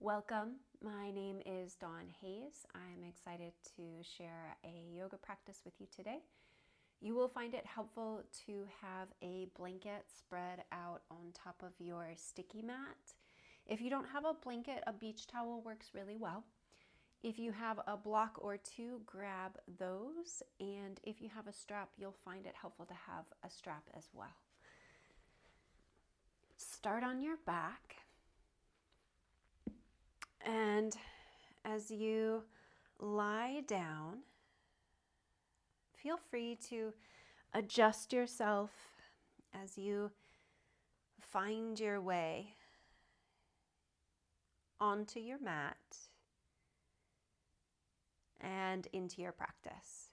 Welcome. My name is Dawn Hayes. I'm excited to share a yoga practice with you today. You will find it helpful to have a blanket spread out on top of your sticky mat. If you don't have a blanket, a beach towel works really well. If you have a block or two, grab those. And if you have a strap, you'll find it helpful to have a strap as well. Start on your back. And as you lie down, feel free to adjust yourself as you find your way onto your mat and into your practice.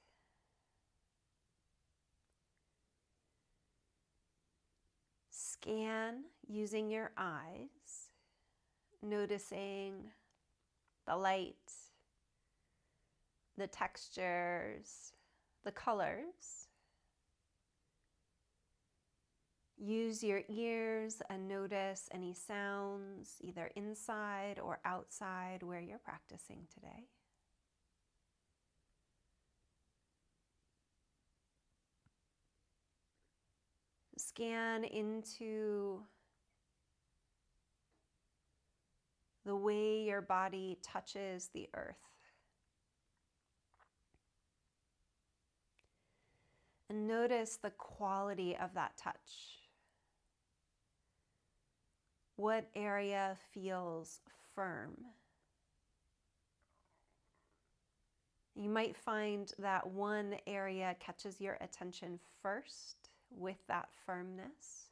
Scan using your eyes, noticing the light, the textures, the colors. Use your ears and notice any sounds, either inside or outside where you're practicing today. Scan into the way your body touches the earth. And notice the quality of that touch. What area feels firm? You might find that one area catches your attention first with that firmness.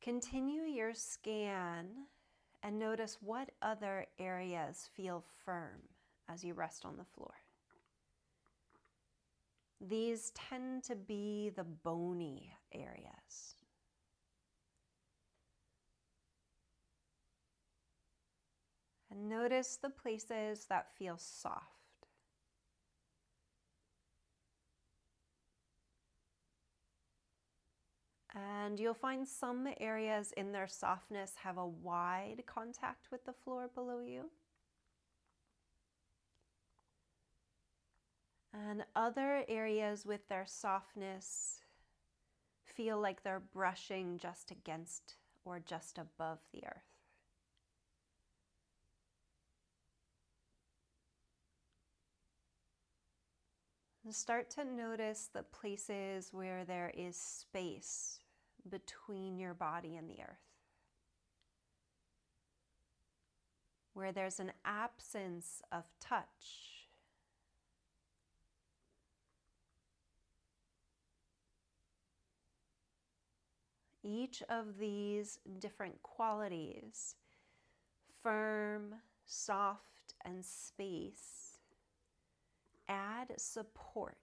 Continue your scan and notice what other areas feel firm as you rest on the floor. These tend to be the bony areas. And notice the places that feel soft. And you'll find some areas in their softness have a wide contact with the floor below you. And other areas with their softness feel like they're brushing just against or just above the earth. And start to notice the places where there is space between your body and the earth, where there's an absence of touch. Each of these different qualities, firm, soft, and space, add support.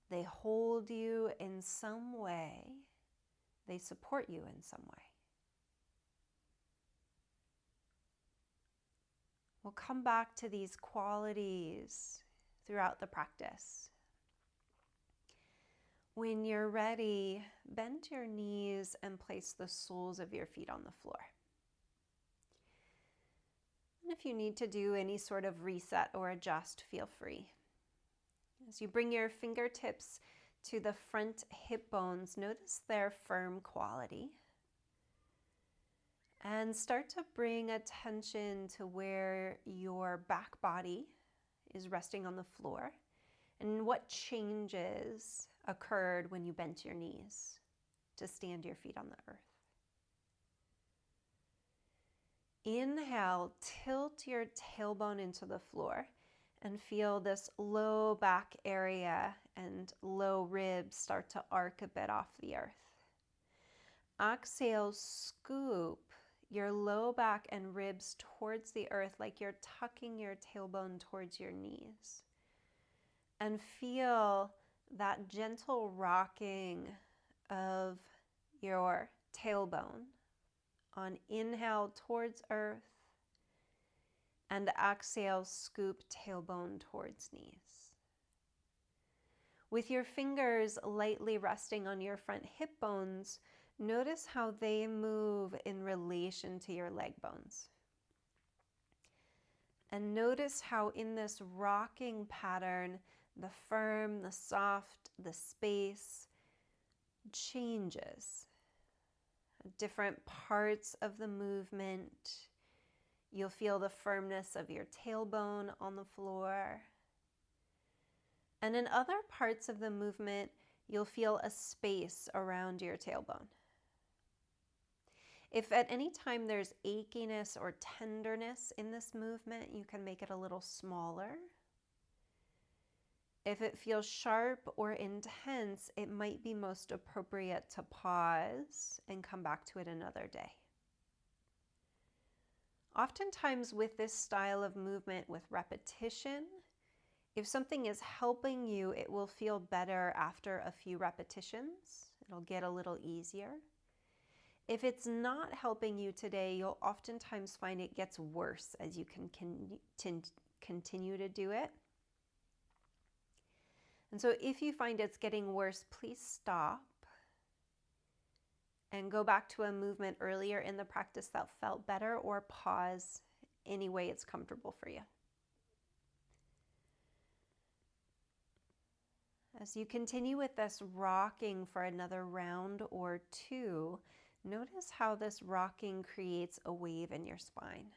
They hold you in some way. They support you in some way. We'll come back to these qualities throughout the practice. When you're ready, bend your knees and place the soles of your feet on the floor. And if you need to do any sort of reset or adjust, feel free. As you bring your fingertips to the front hip bones, notice their firm quality. And start to bring attention to where your back body is resting on the floor and what changes occurred when you bent your knees to stand your feet on the earth. Inhale, tilt your tailbone into the floor and feel this low back area and low ribs start to arc a bit off the earth. Exhale, scoop your low back and ribs towards the earth like you're tucking your tailbone towards your knees. And feel that gentle rocking of your tailbone on inhale towards earth, and exhale, scoop tailbone towards knees. With your fingers lightly resting on your front hip bones, Notice how they move in relation to your leg bones. And notice how in this rocking pattern, the firm, the soft, the space changes. Different parts of the movement. You'll feel the firmness of your tailbone on the floor. And in other parts of the movement, you'll feel a space around your tailbone. If at any time there's achiness or tenderness in this movement, you can make it a little smaller. If it feels sharp or intense, it might be most appropriate to pause and come back to it another day. Oftentimes with this style of movement with repetition, if something is helping you, it will feel better after a few repetitions. It'll get a little easier. If it's not helping you today, you'll oftentimes find it gets worse as you can continue to do it. And so if you find it's getting worse, please stop and go back to a movement earlier in the practice that felt better, or pause any way it's comfortable for you. As you continue with this rocking for another round or two, notice how this rocking creates a wave in your spine.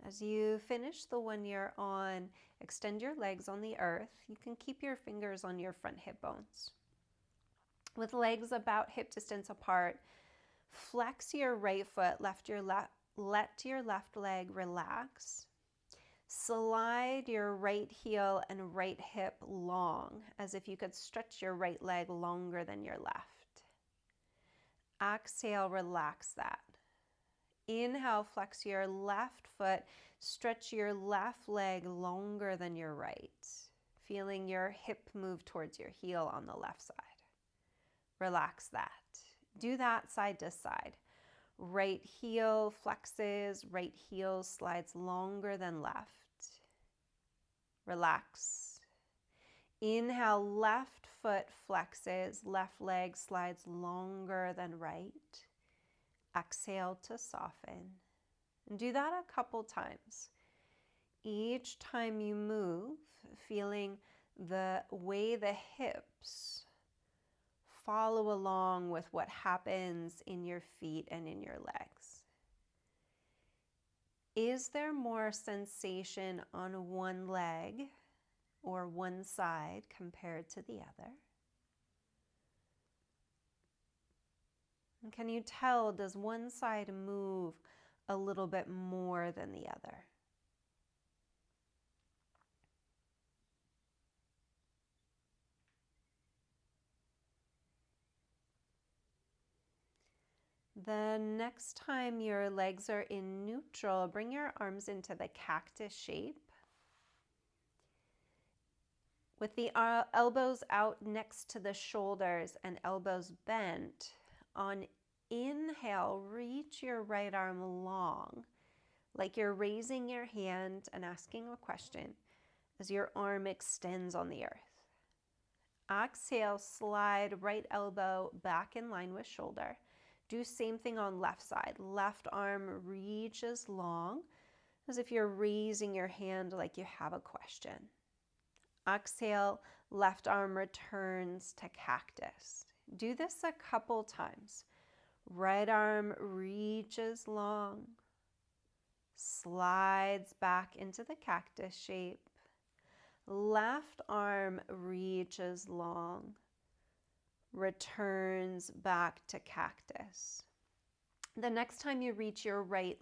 As you finish the one you're on, extend your legs on the earth. You can keep your fingers on your front hip bones. With legs about hip distance apart, flex your right foot, let your left leg relax. Slide your right heel and right hip long, as if you could stretch your right leg longer than your left. Exhale, relax that. Inhale, flex your left foot, stretch your left leg longer than your right, feeling your hip move towards your heel on the left side. Relax that. Do that side to side. Right heel flexes, right heel slides longer than left. Relax. Inhale, left foot flexes, left leg slides longer than right. Exhale to soften. And do that a couple times. Each time you move, feeling the way the hips follow along with what happens in your feet and in your legs. Is there more sensation on one leg or one side compared to the other? And can you tell, does one side move a little bit more than the other? The next time your legs are in neutral, bring your arms into the cactus shape. With the elbows out next to the shoulders and elbows bent, on inhale, reach your right arm long, like you're raising your hand and asking a question as your arm extends on the earth. Exhale, slide right elbow back in line with shoulder. Do same thing on left side. Left arm reaches long as if you're raising your hand like you have a question. Exhale, left arm returns to cactus. Do this a couple times. Right arm reaches long, slides back into the cactus shape. Left arm reaches long, returns back to cactus. The next time you reach your right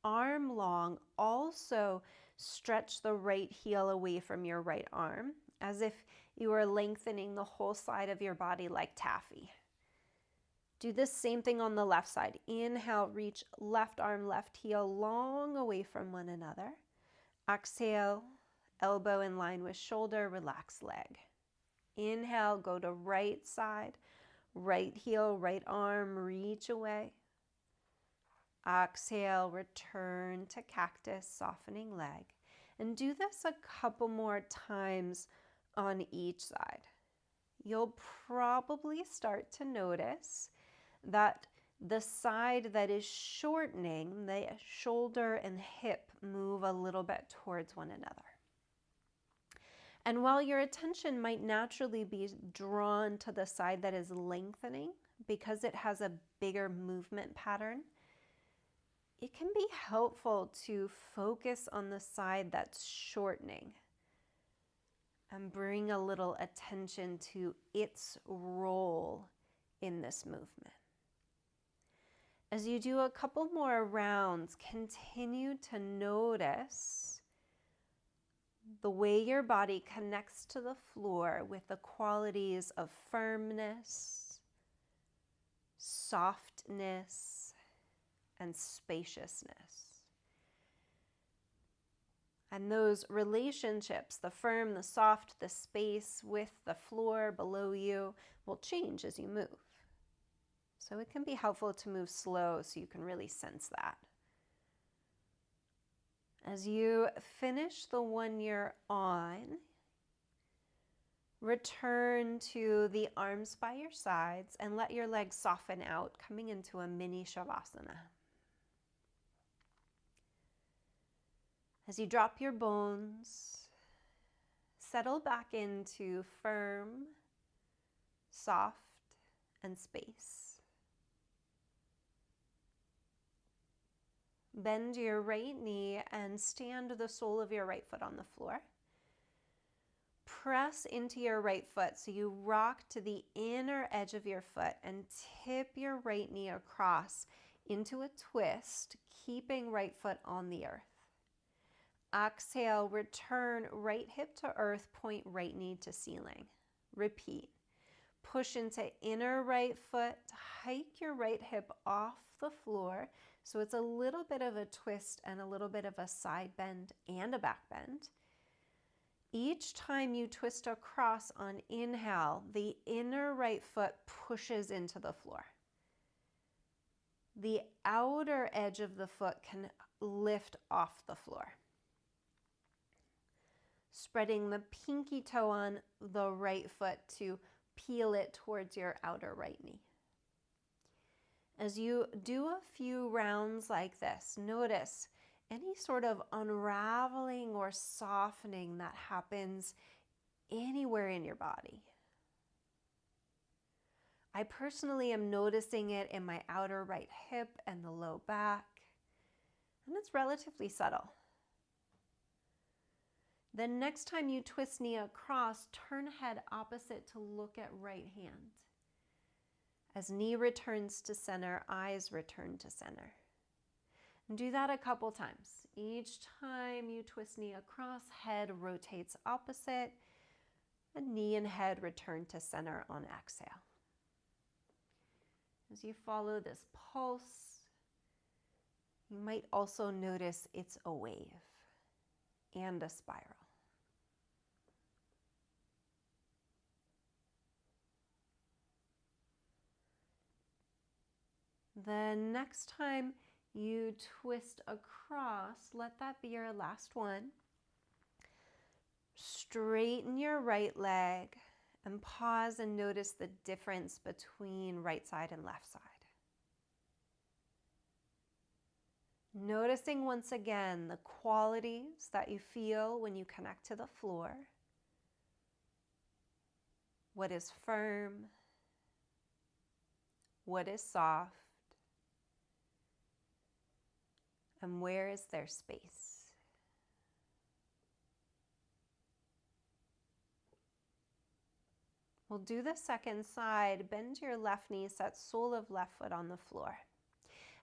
arm long, also stretch the right heel away from your right arm, as if you are lengthening the whole side of your body like taffy. Do the same thing on the left side. Inhale, reach left arm, left heel long away from one another. Exhale, elbow in line with shoulder, relax leg. Inhale, go to right side, right heel, right arm, reach away. Exhale, return to cactus, softening leg. And do this a couple more times on each side. You'll probably start to notice that the side that is shortening, the shoulder and hip move a little bit towards one another. And while your attention might naturally be drawn to the side that is lengthening because it has a bigger movement pattern, it can be helpful to focus on the side that's shortening and bring a little attention to its role in this movement. As you do a couple more rounds, continue to notice the way your body connects to the floor with the qualities of firmness, softness, and spaciousness. And those relationships, the firm, the soft, the space with the floor below you, will change as you move. So it can be helpful to move slow so you can really sense that. As you finish the one you're on, return to the arms by your sides and let your legs soften out, coming into a mini shavasana. As you drop your bones, settle back into firm, soft, and space. Bend your right knee and stand the sole of your right foot on the floor. Press into your right foot so you rock to the inner edge of your foot and tip your right knee across into a twist, keeping right foot on the earth. Exhale, return right hip to earth, point right knee to ceiling. Repeat. Push into inner right foot, hike your right hip off the floor so it's a little bit of a twist and a little bit of a side bend and a back bend. Each time you twist across on inhale, the inner right foot pushes into the floor. The outer edge of the foot can lift off the floor. Spreading the pinky toe on the right foot to peel it towards your outer right knee. As you do a few rounds like this, notice any sort of unraveling or softening that happens anywhere in your body. I personally am noticing it in my outer right hip and the low back, and it's relatively subtle. Then next time you twist knee across, turn head opposite to look at right hand. As knee returns to center, eyes return to center. And do that a couple times. Each time you twist knee across, head rotates opposite, and knee and head return to center on exhale. As you follow this pulse, you might also notice it's a wave and a spiral. The next time you twist across, let that be your last one. Straighten your right leg and pause and notice the difference between right side and left side. Noticing once again the qualities that you feel when you connect to the floor. What is firm? What is soft? And where is there space? We'll do the second side. Bend your left knee, set sole of left foot on the floor.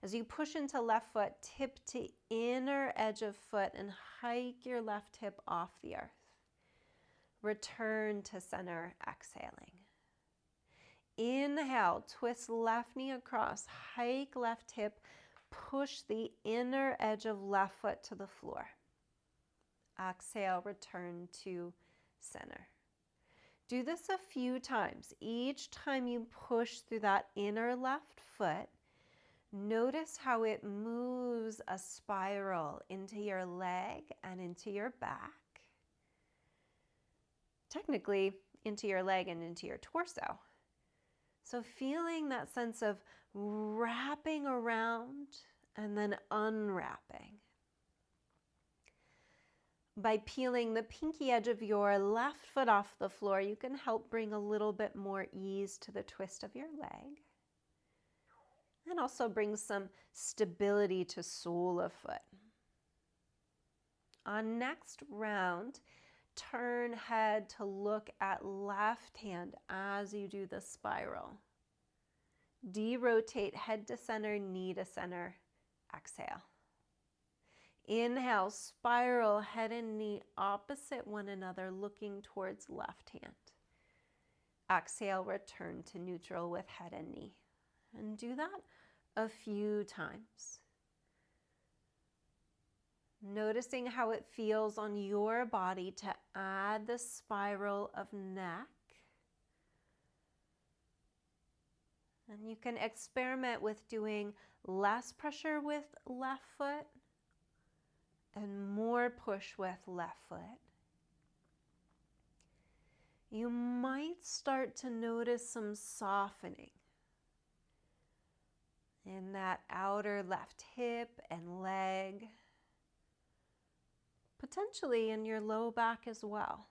As you push into left foot, tip to inner edge of foot and hike your left hip off the earth. Return to center, exhaling. Inhale, twist left knee across, hike left hip, push the inner edge of left foot to the floor. Exhale, return to center. Do this a few times. Each time you push through that inner left foot, Notice how it moves a spiral into your leg and into your back. Technically, into your leg and into your torso. So feeling that sense of wrapping around and then unwrapping. By peeling the pinky edge of your left foot off the floor, you can help bring a little bit more ease to the twist of your leg. And also bring some stability to sole of foot. On next round, turn head to look at left hand as you do the spiral. De-rotate head to center, knee to center. Exhale. Inhale, spiral head and knee opposite one another, looking towards left hand. Exhale, return to neutral with head and knee. And do that a few times. Noticing how it feels on your body to add the spiral of neck. And you can experiment with doing less pressure with left foot and more push with left foot. You might start to notice some softening in that outer left hip and leg, potentially in your low back as well.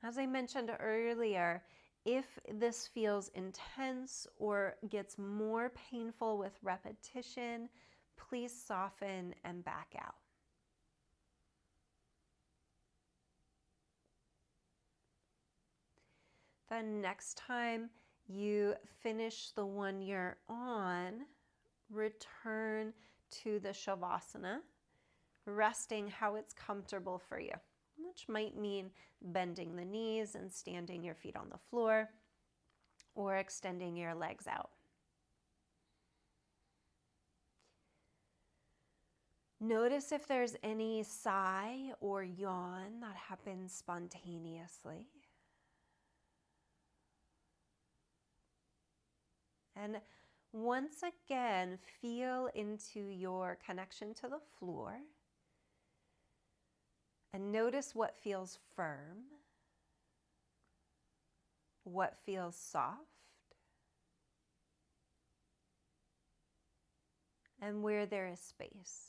As I mentioned earlier, if this feels intense or gets more painful with repetition, please soften and back out. Then next time you finish the one you're on, return to the Shavasana, resting how it's comfortable for you, which might mean bending the knees and standing your feet on the floor or extending your legs out. Notice if there's any sigh or yawn that happens spontaneously. And once again, feel into your connection to the floor and notice what feels firm, what feels soft, and where there is space.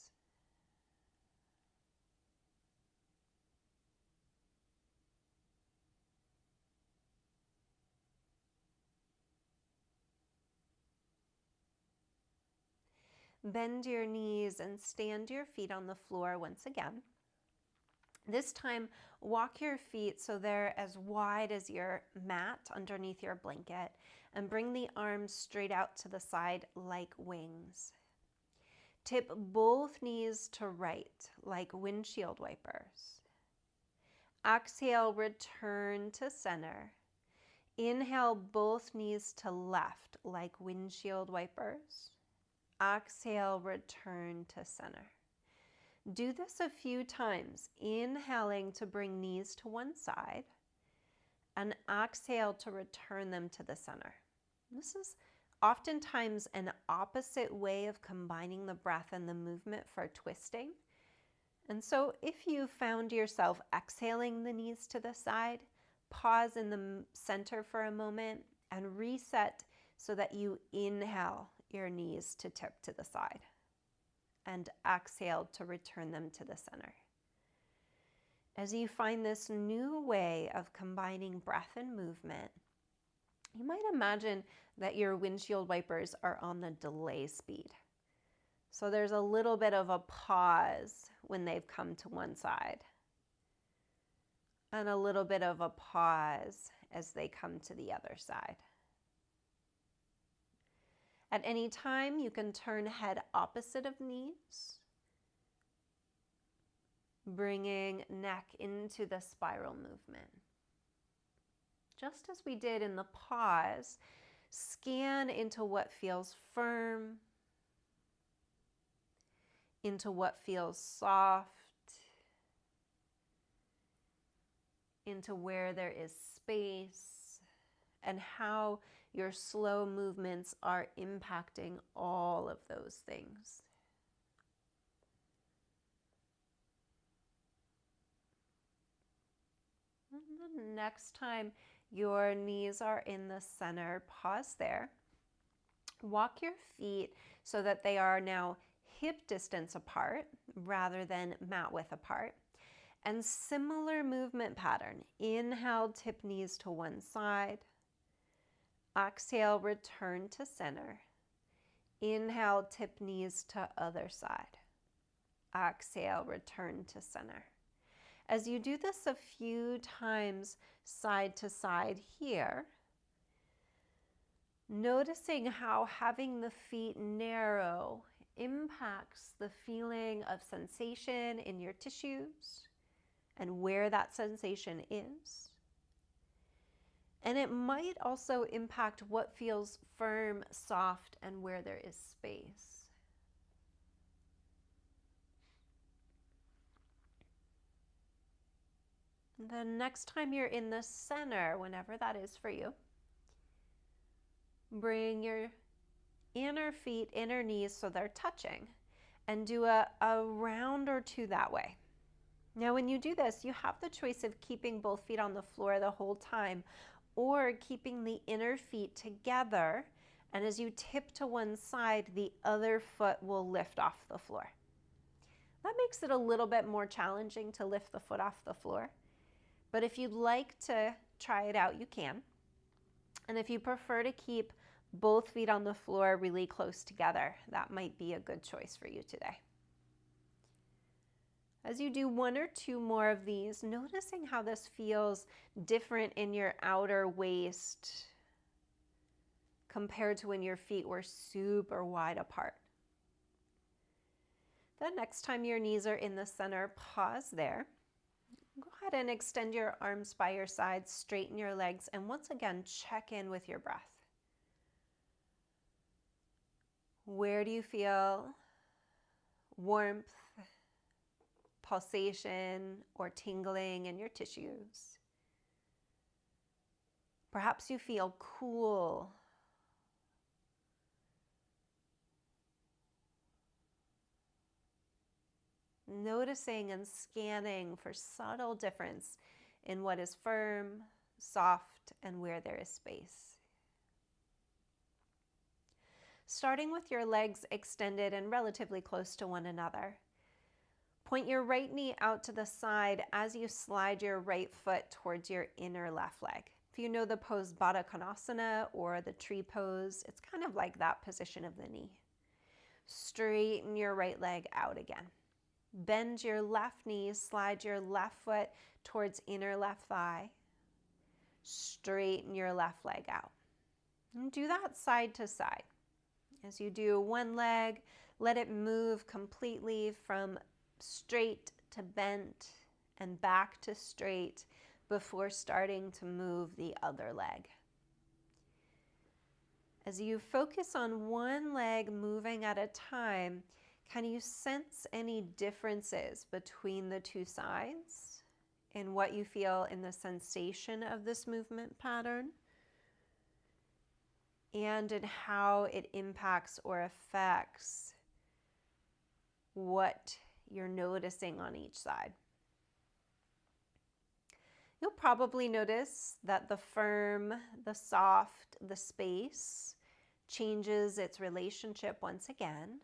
Bend your knees and stand your feet on the floor once again. This time, walk your feet so they're as wide as your mat underneath your blanket, and bring the arms straight out to the side like wings. Tip both knees to right like windshield wipers. Exhale, return to center. Inhale, both knees to left like windshield wipers. Exhale, return to center. Do this a few times, inhaling to bring knees to one side and exhale to return them to the center. This is oftentimes an opposite way of combining the breath and the movement for twisting. And so if you found yourself exhaling the knees to the side, pause in the center for a moment and reset so that you inhale your knees to tip to the side and exhale to return them to the center. As you find this new way of combining breath and movement, you might imagine that your windshield wipers are on the delay speed. So there's a little bit of a pause when they've come to one side, and a little bit of a pause as they come to the other side. At any time, you can turn head opposite of knees, bringing neck into the spiral movement. Just as we did in the pause, scan into what feels firm, into what feels soft, into where there is space, and how your slow movements are impacting all of those things. And then next time your knees are in the center, pause there. Walk your feet so that they are now hip distance apart rather than mat width apart. And similar movement pattern. Inhale, tip knees to one side. Exhale, return to center. Inhale, tip knees to other side. Exhale, return to center. As you do this a few times side to side here, noticing how having the feet narrow impacts the feeling of sensation in your tissues and where that sensation is. And it might also impact what feels firm, soft, and where there is space. And then next time you're in the center, whenever that is for you, bring your inner feet, inner knees so they're touching, and do a round or two that way. Now when you do this, you have the choice of keeping both feet on the floor the whole time or keeping the inner feet together, and as you tip to one side, the other foot will lift off the floor. That makes it a little bit more challenging to lift the foot off the floor, but if you'd like to try it out, you can. And if you prefer to keep both feet on the floor really close together, that might be a good choice for you today. As you do one or two more of these, noticing how this feels different in your outer waist compared to when your feet were super wide apart. The next time your knees are in the center, pause there. Go ahead and extend your arms by your sides, straighten your legs, and once again, check in with your breath. Where do you feel warmth, pulsation, or tingling in your tissues? Perhaps you feel cool. Noticing and scanning for subtle difference in what is firm, soft, and where there is space. Starting with your legs extended and relatively close to one another. Point your right knee out to the side as you slide your right foot towards your inner left leg. If you know the pose Baddha Konasana or the tree pose, it's kind of like that position of the knee. Straighten your right leg out again. Bend your left knee, slide your left foot towards inner left thigh. Straighten your left leg out. And do that side to side. As you do one leg, let it move completely from straight to bent and back to straight before starting to move the other leg. As you focus on one leg moving at a time, can you sense any differences between the two sides in what you feel in the sensation of this movement pattern and in how it impacts or affects what you're noticing on each side? You'll probably notice that the firm, the soft, the space changes its relationship once again.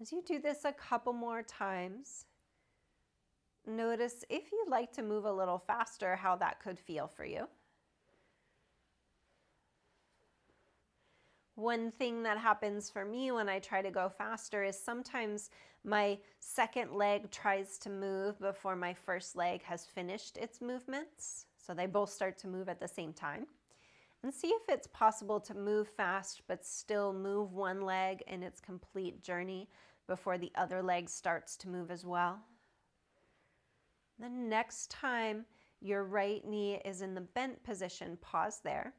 As you do this a couple more times, notice if you'd like to move a little faster, how that could feel for you. One thing that happens for me when I try to go faster is sometimes my second leg tries to move before my first leg has finished its movements. So they both start to move at the same time. And see if it's possible to move fast but still move one leg in its complete journey before the other leg starts to move as well. The next time your right knee is in the bent position, pause there.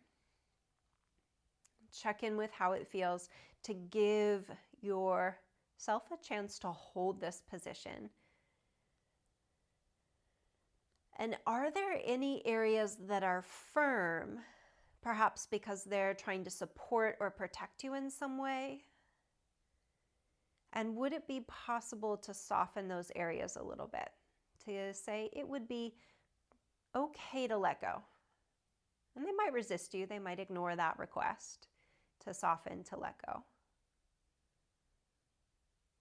Check in with how it feels to give yourself a chance to hold this position. And are there any areas that are firm perhaps because they're trying to support or protect you in some way? And would it be possible to soften those areas a little bit? To say it would be okay to let go. And they might resist you. They might ignore that request to soften, to let go.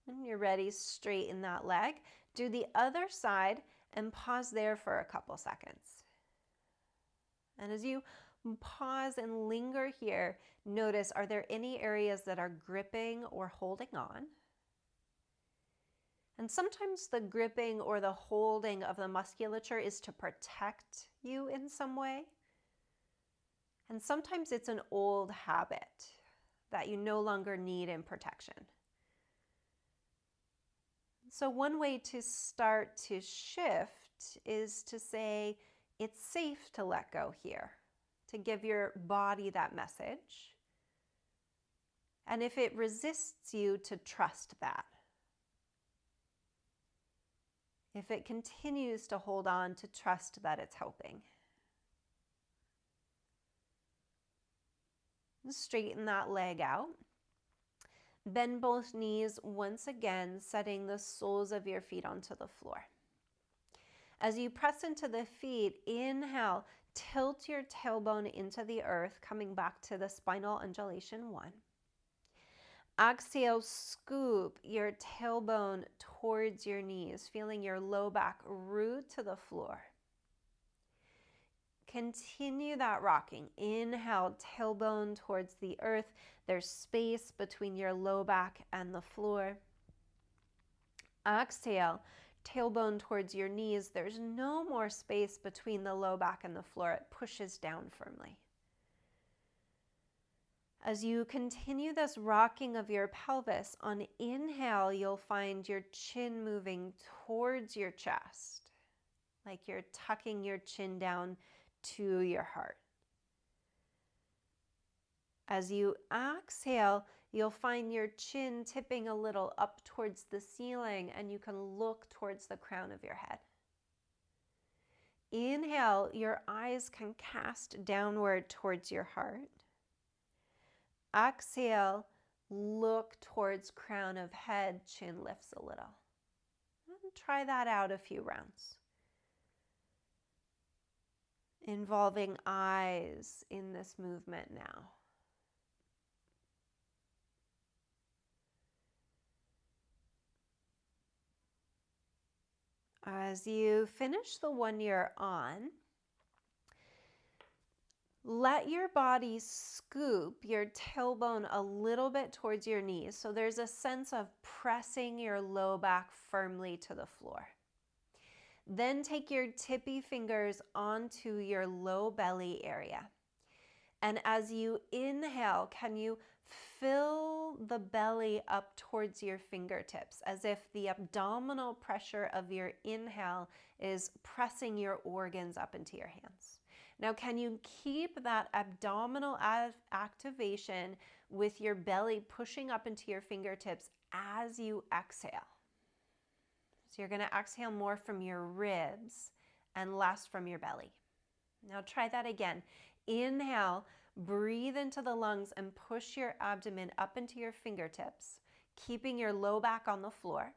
When you're ready, straighten that leg. Do the other side and pause there for a couple seconds. And as you pause and linger here, notice, are there any areas that are gripping or holding on? And sometimes the gripping or the holding of the musculature is to protect you in some way. And sometimes it's an old habit that you no longer need in protection. So one way to start to shift is to say, it's safe to let go here, to give your body that message. And if it resists you, to trust that. If it continues to hold on, to trust that it's helping. Straighten that leg out. Bend both knees once again, setting the soles of your feet onto the floor. As you press into the feet, inhale, tilt your tailbone into the earth, coming back to the spinal undulation 1. Exhale, scoop your tailbone towards your knees, feeling your low back root to the floor. Continue that rocking. Inhale, tailbone towards the earth. There's space between your low back and the floor. Exhale, tailbone towards your knees. There's no more space between the low back and the floor. It pushes down firmly. As you continue this rocking of your pelvis, on inhale, you'll find your chin moving towards your chest, like you're tucking your chin down to your heart. As you exhale, you'll find your chin tipping a little up towards the ceiling, and you can look towards the crown of your head. Inhale, your eyes can cast downward towards your heart. Exhale, look towards crown of head, chin lifts a little. And try that out a few rounds. Involving eyes in this movement now. As you finish the one you're on, let your body scoop your tailbone a little bit towards your knees, so there's a sense of pressing your low back firmly to the floor. Then take your tippy fingers onto your low belly area. And as you inhale, can you fill the belly up towards your fingertips, as if the abdominal pressure of your inhale is pressing your organs up into your hands. Now, can you keep that abdominal activation with your belly pushing up into your fingertips as you exhale? So you're going to exhale more from your ribs and less from your belly. Now try that again. Inhale, breathe into the lungs and push your abdomen up into your fingertips, keeping your low back on the floor,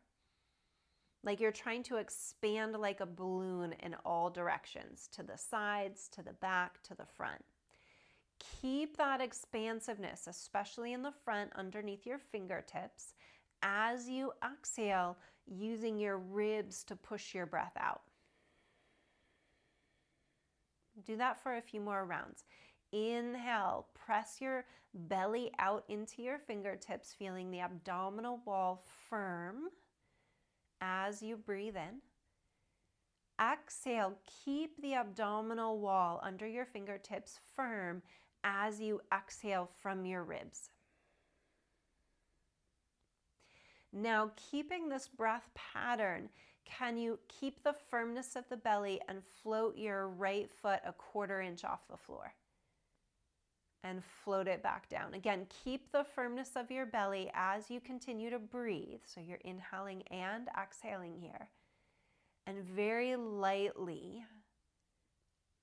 like you're trying to expand like a balloon in all directions, to the sides, to the back, to the front. Keep that expansiveness, especially in the front underneath your fingertips, as you exhale, using your ribs to push your breath out. Do that for a few more rounds. Inhale, press your belly out into your fingertips, feeling the abdominal wall firm as you breathe in. Exhale, keep the abdominal wall under your fingertips firm as you exhale from your ribs. Now, keeping this breath pattern, can you keep the firmness of the belly and float your right foot a 1/4 inch off the floor? And float it back down. Again, keep the firmness of your belly as you continue to breathe. So you're inhaling and exhaling here. And very lightly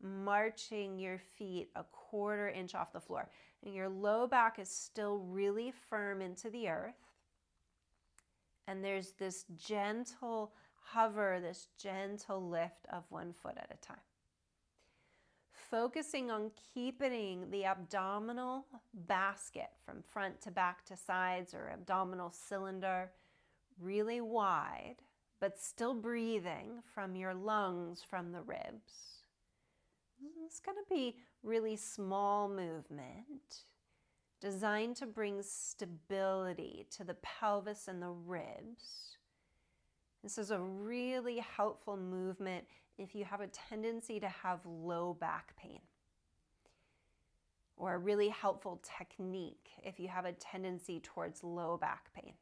marching your feet a 1/4 inch off the floor. And your low back is still really firm into the earth. And there's this gentle hover, this gentle lift of 1 foot at a time. Focusing on keeping the abdominal basket from front to back to sides, or abdominal cylinder, really wide, but still breathing from your lungs, from the ribs. It's going to be really small movement designed to bring stability to the pelvis and the ribs. This is a really helpful movement if you have a tendency to have low back pain, or a really helpful technique if you have a tendency towards low back pain.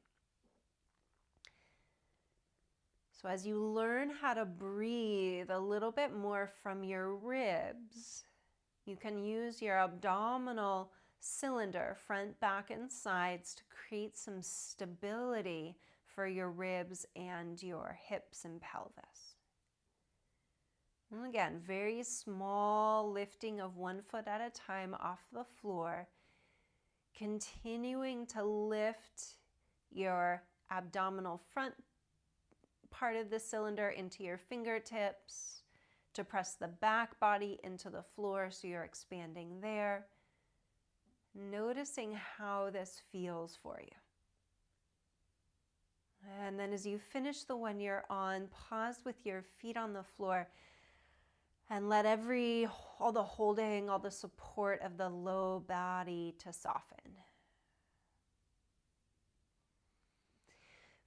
So as you learn how to breathe a little bit more from your ribs, you can use your abdominal cylinder, front, back, and sides, to create some stability for your ribs and your hips and pelvis. And again, very small lifting of 1 foot at a time off the floor, continuing to lift your abdominal front part of the cylinder into your fingertips to press the back body into the floor so you're expanding there. Noticing how this feels for you. And then as you finish the one you're on, pause with your feet on the floor and let all the holding, all the support of the low body to soften.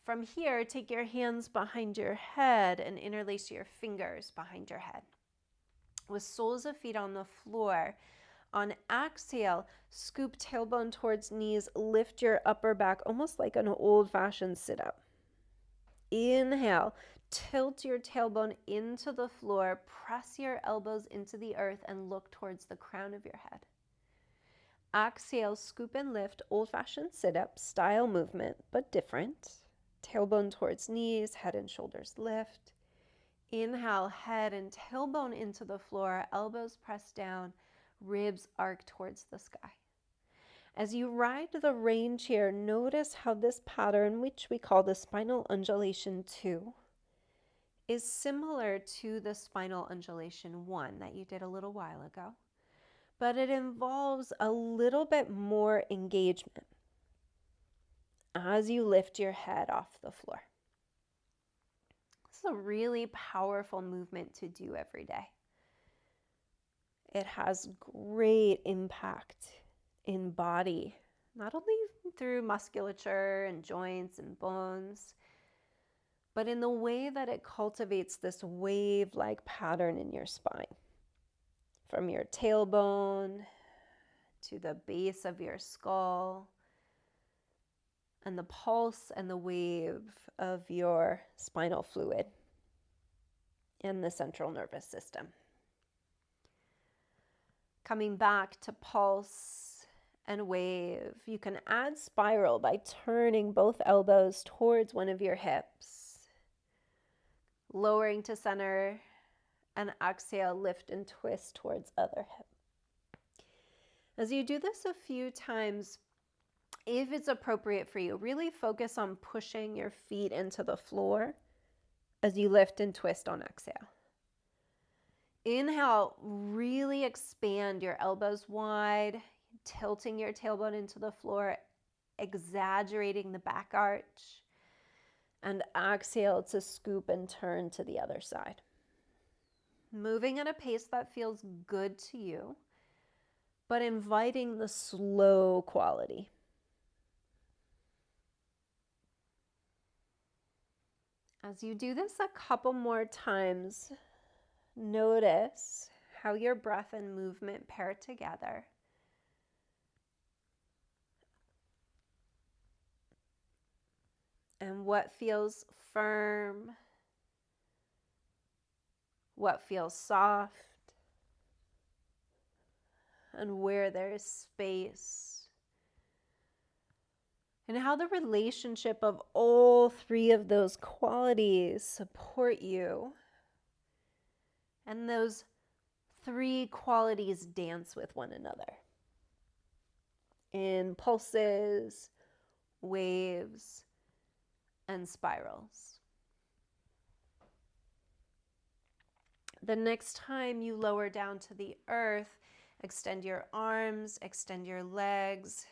From here, take your hands behind your head and interlace your fingers behind your head. With soles of feet on the floor, on exhale, scoop tailbone towards knees, lift your upper back almost like an old-fashioned sit-up. Inhale, tilt your tailbone into the floor, press your elbows into the earth and look towards the crown of your head. Exhale, scoop and lift, old-fashioned sit-up style movement, but different. Tailbone towards knees, head and shoulders lift. Inhale, head and tailbone into the floor, elbows pressed down, ribs arc towards the sky. As you ride the range here, notice how this pattern, which we call the spinal undulation 2, is similar to the spinal undulation 1 that you did a little while ago, but it involves a little bit more engagement as you lift your head off the floor. This is a really powerful movement to do every day. It has great impact in body, not only through musculature and joints and bones, but in the way that it cultivates this wave-like pattern in your spine. From your tailbone to the base of your skull, and the pulse and the wave of your spinal fluid and the central nervous system. Coming back to pulse and wave, you can add spiral by turning both elbows towards one of your hips, lowering to center, and exhale, lift and twist towards other hip. As you do this a few times, if it's appropriate for you, really focus on pushing your feet into the floor as you lift and twist on exhale. Inhale, really expand your elbows wide, tilting your tailbone into the floor, exaggerating the back arch, and exhale to scoop and turn to the other side. Moving at a pace that feels good to you, but inviting the slow quality. As you do this a couple more times, notice how your breath and movement pair together. And what feels firm, what feels soft, and where there is space. And how the relationship of all three of those qualities support you. And those three qualities dance with one another in pulses, waves, and spirals. The next time you lower down to the earth, extend your arms, extend your legs,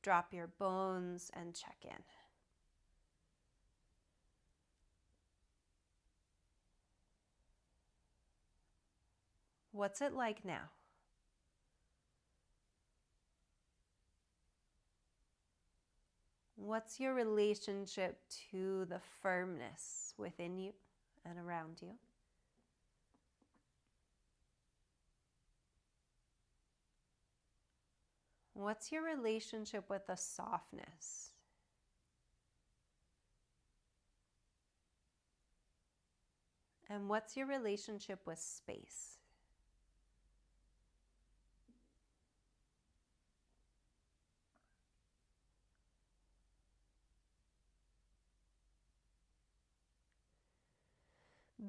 drop your bones, and check in. What's it like now? What's your relationship to the firmness within you and around you? What's your relationship with the softness? And what's your relationship with space?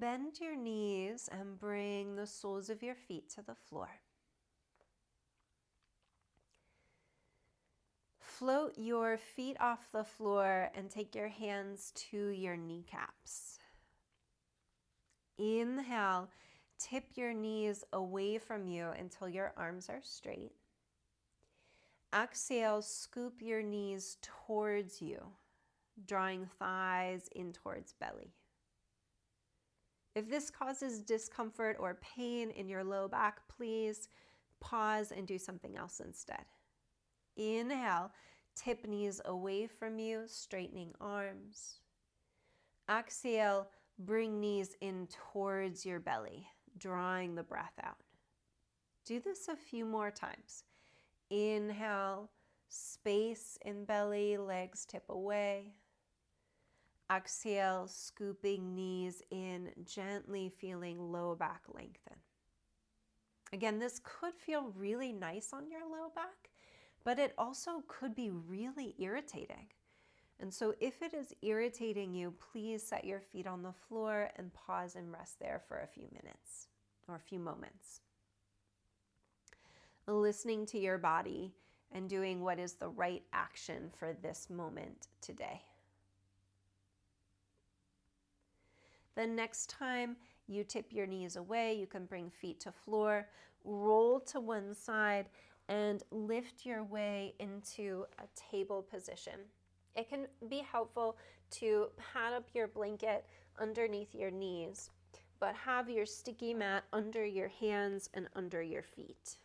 Bend your knees and bring the soles of your feet to the floor. Float your feet off the floor and take your hands to your kneecaps. Inhale, tip your knees away from you until your arms are straight. Exhale, scoop your knees towards you, drawing thighs in towards belly. If this causes discomfort or pain in your low back, please pause and do something else instead. Inhale, tip knees away from you, straightening arms. Exhale, bring knees in towards your belly, drawing the breath out. Do this a few more times. Inhale, space in belly, legs tip away. Exhale, scooping knees in, gently feeling low back lengthen. Again, this could feel really nice on your low back, but it also could be really irritating. And so if it is irritating you, please set your feet on the floor and pause and rest there for a few minutes or a few moments. Listening to your body and doing what is the right action for this moment today. The next time you tip your knees away, you can bring feet to floor, roll to one side, and lift your way into a table position. It can be helpful to pad up your blanket underneath your knees, but have your sticky mat under your hands and under your feet.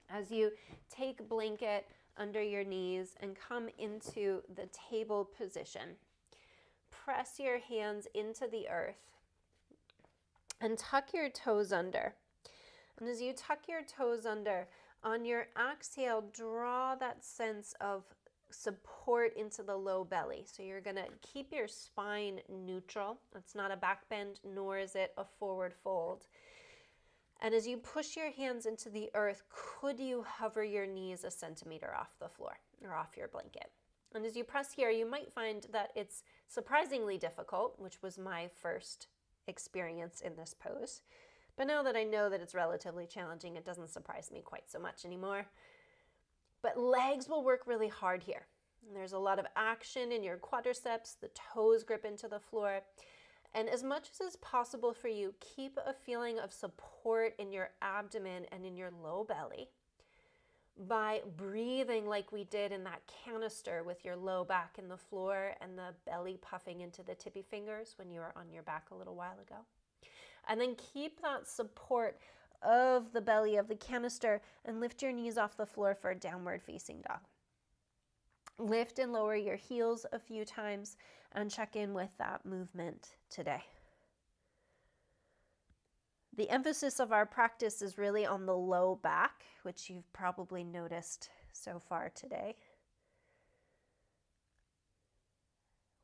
As you take blanket under your knees and come into the table position, press your hands into the earth and tuck your toes under. And as you tuck your toes under, on your exhale, draw that sense of support into the low belly. So you're going to keep your spine neutral. It's not a back bend, nor is it a forward fold. And as you push your hands into the earth, could you hover your knees a centimeter off the floor or off your blanket? And as you press here, you might find that it's surprisingly difficult, which was my first experience in this pose. But now that I know that it's relatively challenging, it doesn't surprise me quite so much anymore. But legs will work really hard here. And there's a lot of action in your quadriceps, the toes grip into the floor. And as much as is possible for you, keep a feeling of support in your abdomen and in your low belly by breathing like we did in that canister with your low back in the floor and the belly puffing into the tippy fingers when you were on your back a little while ago. And then keep that support of the belly of the canister and lift your knees off the floor for a downward facing dog. Lift and lower your heels a few times and check in with that movement today. The emphasis of our practice is really on the low back, which you've probably noticed so far today.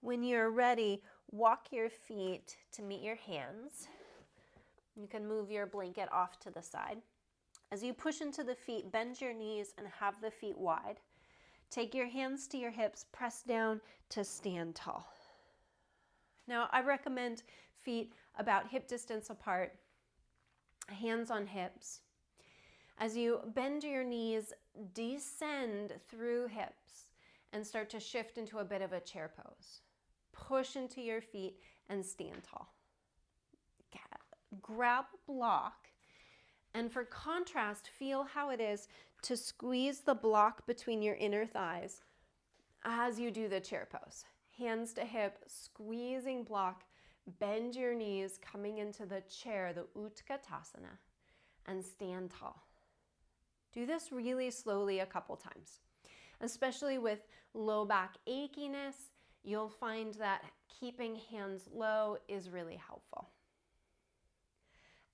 When you're ready, walk your feet to meet your hands. You can move your blanket off to the side. As you push into the feet, bend your knees and have the feet wide. Take your hands to your hips, press down to stand tall. Now, I recommend feet about hip distance apart. Hands on hips. As you bend your knees, descend through hips and start to shift into a bit of a chair pose. Push into your feet and stand tall. Grab a block, and for contrast, feel how it is to squeeze the block between your inner thighs as you do the chair pose. Hands to hip, squeezing block, bend your knees, coming into the chair, the Utkatasana, and stand tall. Do this really slowly a couple times. Especially with low back achiness, you'll find that keeping hands low is really helpful.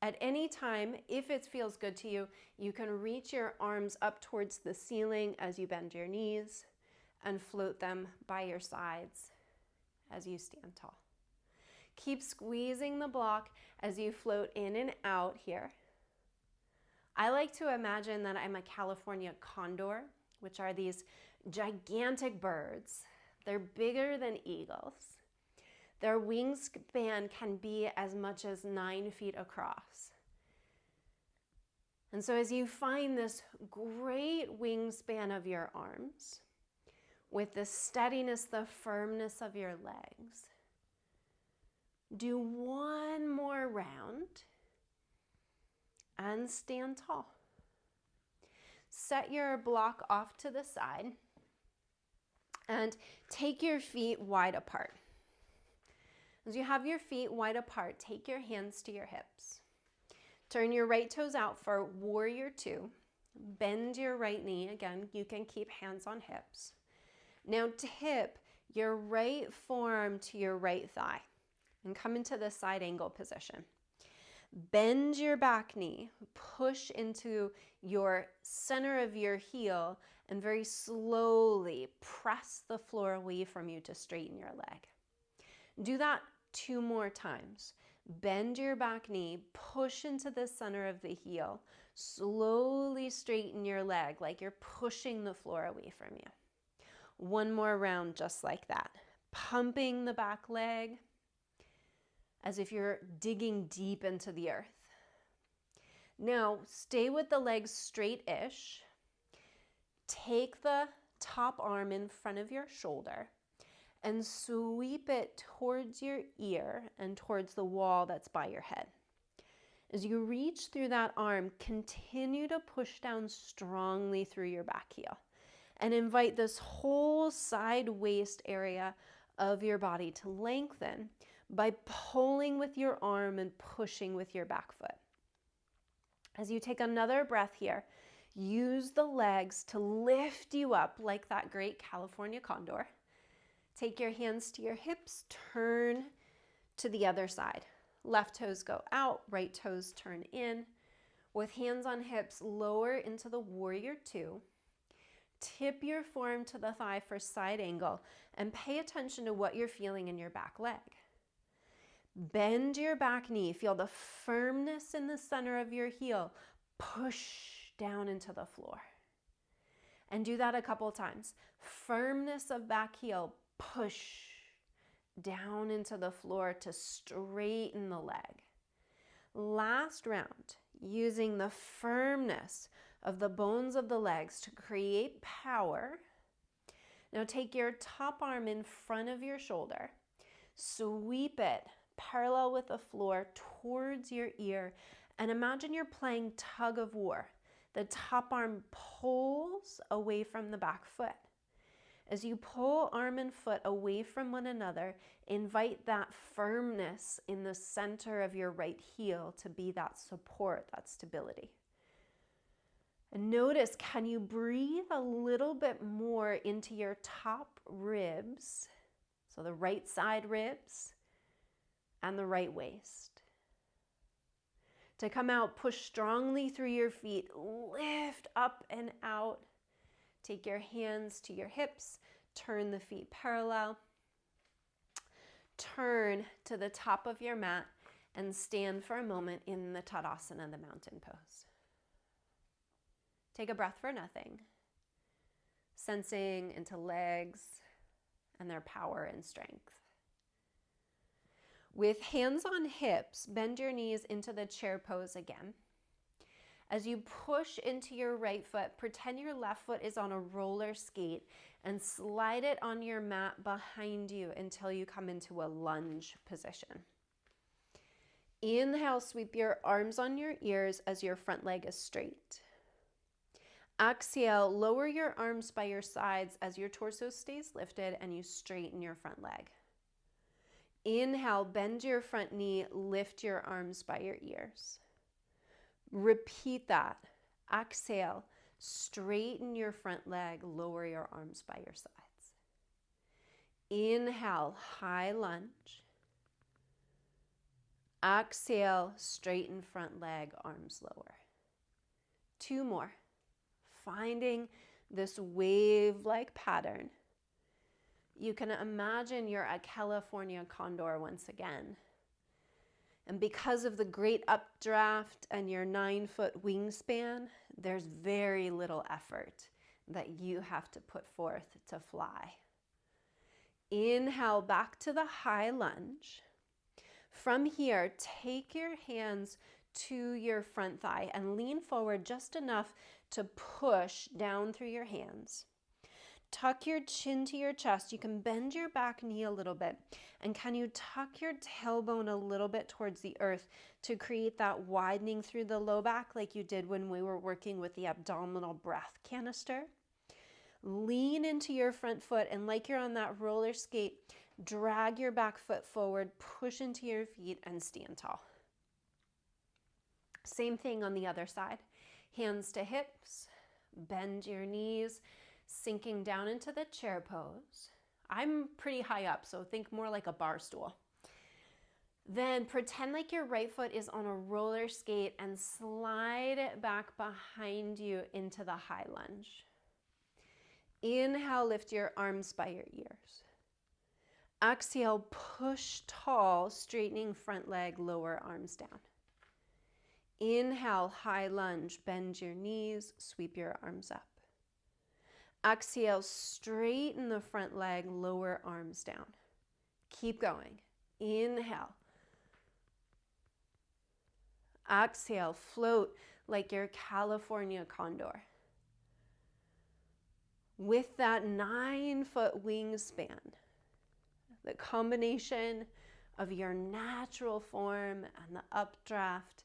At any time, if it feels good to you, you can reach your arms up towards the ceiling as you bend your knees and float them by your sides as you stand tall. Keep squeezing the block as you float in and out here. I like to imagine that I'm a California condor, which are these gigantic birds. They're bigger than eagles. Their wingspan can be as much as 9 feet across. And so as you find this great wingspan of your arms, with the steadiness, the firmness of your legs, do one more round and stand tall. Set your block off to the side and take your feet wide apart. As you have your feet wide apart, take your hands to your hips. Turn your right toes out for warrior two. Bend your right knee. Again, you can keep hands on hips. Now tip your right forearm to your right thigh and come into the side angle position. Bend your back knee, push into your center of your heel, and very slowly press the floor away from you to straighten your leg. Do that 2 more times. Bend your back knee, push into the center of the heel, slowly straighten your leg like you're pushing the floor away from you. 1 more round just like that. Pumping the back leg as if you're digging deep into the earth. Now, stay with the legs straight-ish. Take the top arm in front of your shoulder and sweep it towards your ear and towards the wall that's by your head. As you reach through that arm, continue to push down strongly through your back heel and invite this whole side waist area of your body to lengthen by pulling with your arm and pushing with your back foot. As you take another breath here, use the legs to lift you up like that great California condor. Take your hands to your hips, turn to the other side. Left toes go out, right toes turn in. With hands on hips, lower into the warrior two. Tip your forearm to the thigh for side angle and pay attention to what you're feeling in your back leg. Bend your back knee. Feel the firmness in the center of your heel. Push down into the floor. And do that a couple times. Firmness of back heel. Push down into the floor to straighten the leg. Last round, using the firmness of the bones of the legs to create power. Now take your top arm in front of your shoulder. Sweep it parallel with the floor towards your ear and imagine you're playing tug of war. The top arm pulls away from the back foot. As you pull arm and foot away from one another, invite that firmness in the center of your right heel to be that support, that stability. And notice, can you breathe a little bit more into your top ribs? So the right side ribs and the right waist. To come out, push strongly through your feet, lift up and out. Take your hands to your hips, turn the feet parallel. Turn to the top of your mat and stand for a moment in the Tadasana, the mountain pose. Take a breath for nothing, sensing into legs and their power and strength. With hands on hips, bend your knees into the chair pose again. As you push into your right foot, pretend your left foot is on a roller skate and slide it on your mat behind you until you come into a lunge position. Inhale, sweep your arms on your ears as your front leg is straight. Exhale, lower your arms by your sides as your torso stays lifted and you straighten your front leg. Inhale, bend your front knee, lift your arms by your ears. Repeat that. Exhale, straighten your front leg, lower your arms by your sides. Inhale, high lunge. Exhale, straighten front leg, arms lower. 2 more. Finding this wave-like pattern. You can imagine you're a California condor once again. And because of the great updraft and your 9-foot wingspan, there's very little effort that you have to put forth to fly. Inhale, back to the high lunge. From here, take your hands to your front thigh and lean forward just enough to push down through your hands. Tuck your chin to your chest. You can bend your back knee a little bit. And can you tuck your tailbone a little bit towards the earth to create that widening through the low back like you did when we were working with the abdominal breath canister? Lean into your front foot and like you're on that roller skate, drag your back foot forward, push into your feet and stand tall. Same thing on the other side. Hands to hips, bend your knees, sinking down into the chair pose. I'm pretty high up, so think more like a bar stool. Then pretend like your right foot is on a roller skate and slide it back behind you into the high lunge. Inhale, lift your arms by your ears. Exhale, push tall, straightening front leg, lower arms down. Inhale, high lunge, bend your knees, sweep your arms up. Exhale, straighten the front leg, lower arms down. Keep going. Inhale. Exhale, float like your California condor. With that 9-foot wingspan, the combination of your natural form and the updraft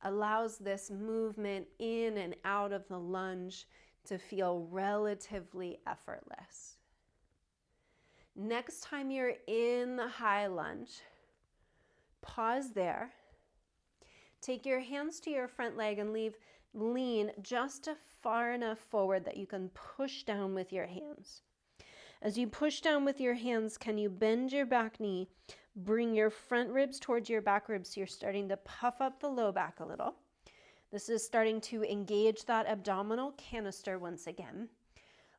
allows this movement in and out of the lunge to feel relatively effortless. Next time you're in the high lunge, pause there. Take your hands to your front leg and lean just far enough forward that you can push down with your hands. As you push down with your hands, can you bend your back knee, bring your front ribs towards your back ribs so you're starting to puff up the low back a little. This is starting to engage that abdominal canister once again.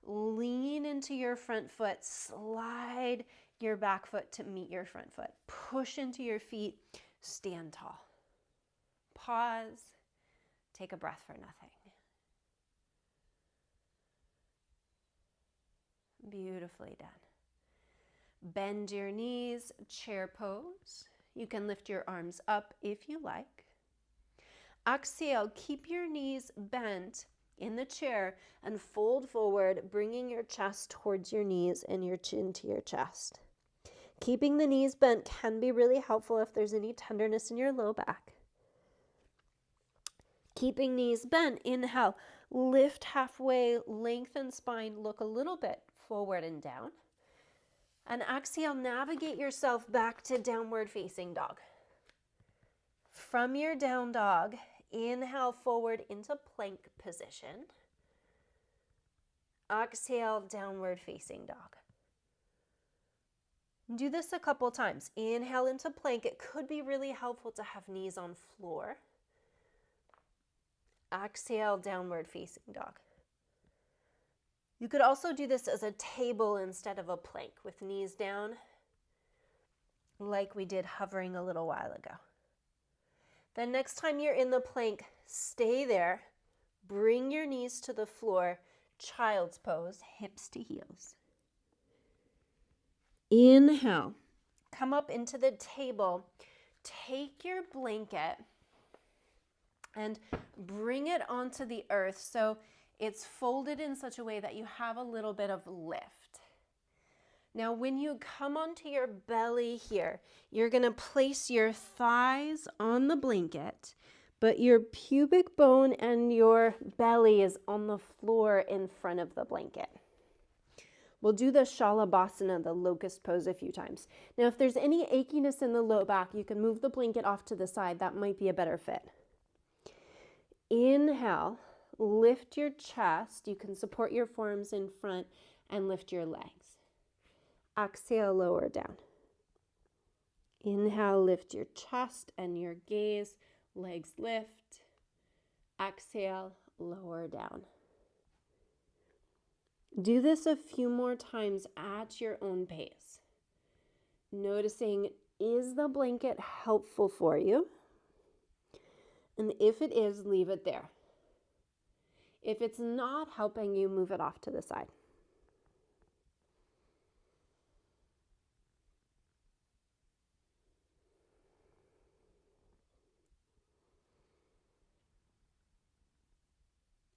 Lean into your front foot, slide your back foot to meet your front foot. Push into your feet, stand tall. Pause, take a breath for nothing. Beautifully done. Bend your knees, chair pose. You can lift your arms up if you like. Exhale, keep your knees bent in the chair and fold forward, bringing your chest towards your knees and your chin to your chest. Keeping the knees bent can be really helpful if there's any tenderness in your low back. Keeping knees bent, inhale, lift halfway, lengthen spine, look a little bit forward and down. And exhale, navigate yourself back to downward facing dog. From your down dog, inhale forward into plank position. Exhale, downward facing dog. Do this a couple times. Inhale into plank. It could be really helpful to have knees on floor. Exhale, downward facing dog. You could also do this as a table instead of a plank with knees down, like we did hovering a little while ago. Then next time you're in the plank, stay there, bring your knees to the floor, child's pose, hips to heels. Inhale, come up into the table, take your blanket and bring it onto the earth so it's folded in such a way that you have a little bit of lift. Now, when you come onto your belly here, you're going to place your thighs on the blanket, but your pubic bone and your belly is on the floor in front of the blanket. We'll do the Shalabhasana, the locust pose, a few times. Now, if there's any achiness in the low back, you can move the blanket off to the side. That might be a better fit. Inhale, lift your chest. You can support your forearms in front and lift your legs. Exhale, lower down. Inhale, lift your chest and your gaze. Legs lift. Exhale, lower down. Do this a few more times at your own pace. Noticing, is the blanket helpful for you? And if it is, leave it there. If it's not helping you, move it off to the side.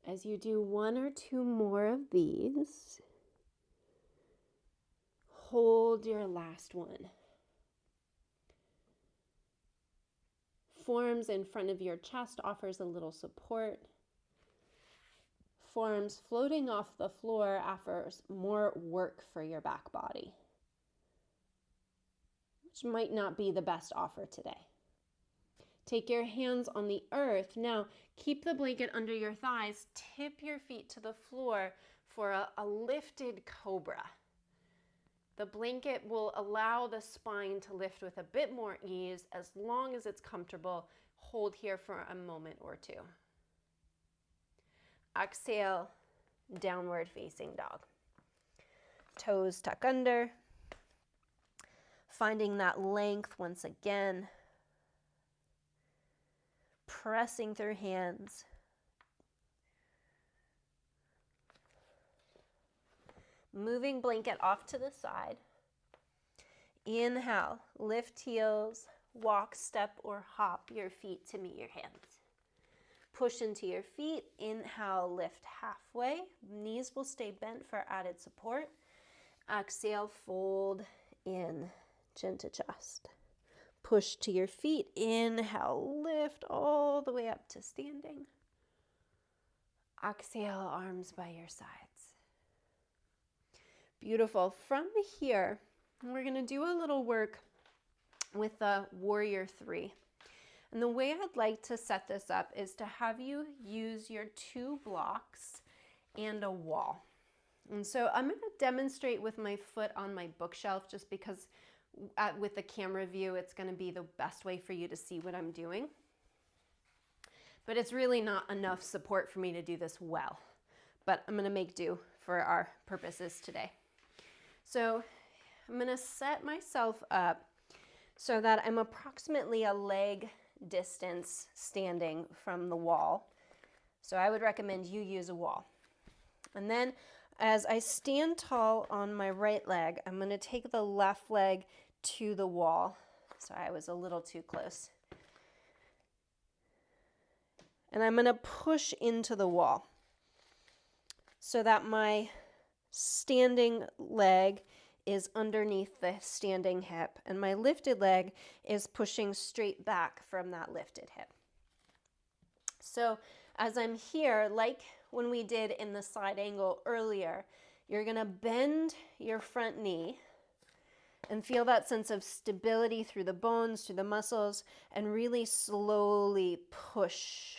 As you do one or two more of these, hold your last one. Forearms in front of your chest offers a little support. Forearms floating off the floor offers more work for your back body, which might not be the best offer today. Take your hands on the earth. Now, keep the blanket under your thighs. Tip your feet to the floor for a lifted cobra. The blanket will allow the spine to lift with a bit more ease as long as it's comfortable. Hold here for a moment or two. Exhale, downward facing dog. Toes tuck under. Finding that length once again. Pressing through hands. Moving blanket off to the side. Inhale, lift heels, walk, step, or hop your feet to meet your hands. Push into your feet. Inhale, lift halfway. Knees will stay bent for added support. Exhale, fold in, chin to chest. Push to your feet. Inhale, lift all the way up to standing. Exhale, arms by your sides. Beautiful. From here, we're going to do a little work with the Warrior 3. And the way I'd like to set this up is to have you use your 2 blocks and a wall. And so I'm going to demonstrate with my foot on my bookshelf just because with the camera view, it's going to be the best way for you to see what I'm doing. But it's really not enough support for me to do this well. But I'm going to make do for our purposes today. So I'm going to set myself up so that I'm approximately a leg distance standing from the wall. So I would recommend you use a wall. And then as I stand tall on my right leg, I'm going to take the left leg to the wall. Sorry, I was a little too close. And I'm going to push into the wall so that my standing leg is underneath the standing hip and my lifted leg is pushing straight back from that lifted hip. So as I'm here, like when we did in the side angle earlier, you're going to bend your front knee and feel that sense of stability through the bones, through the muscles, and really slowly push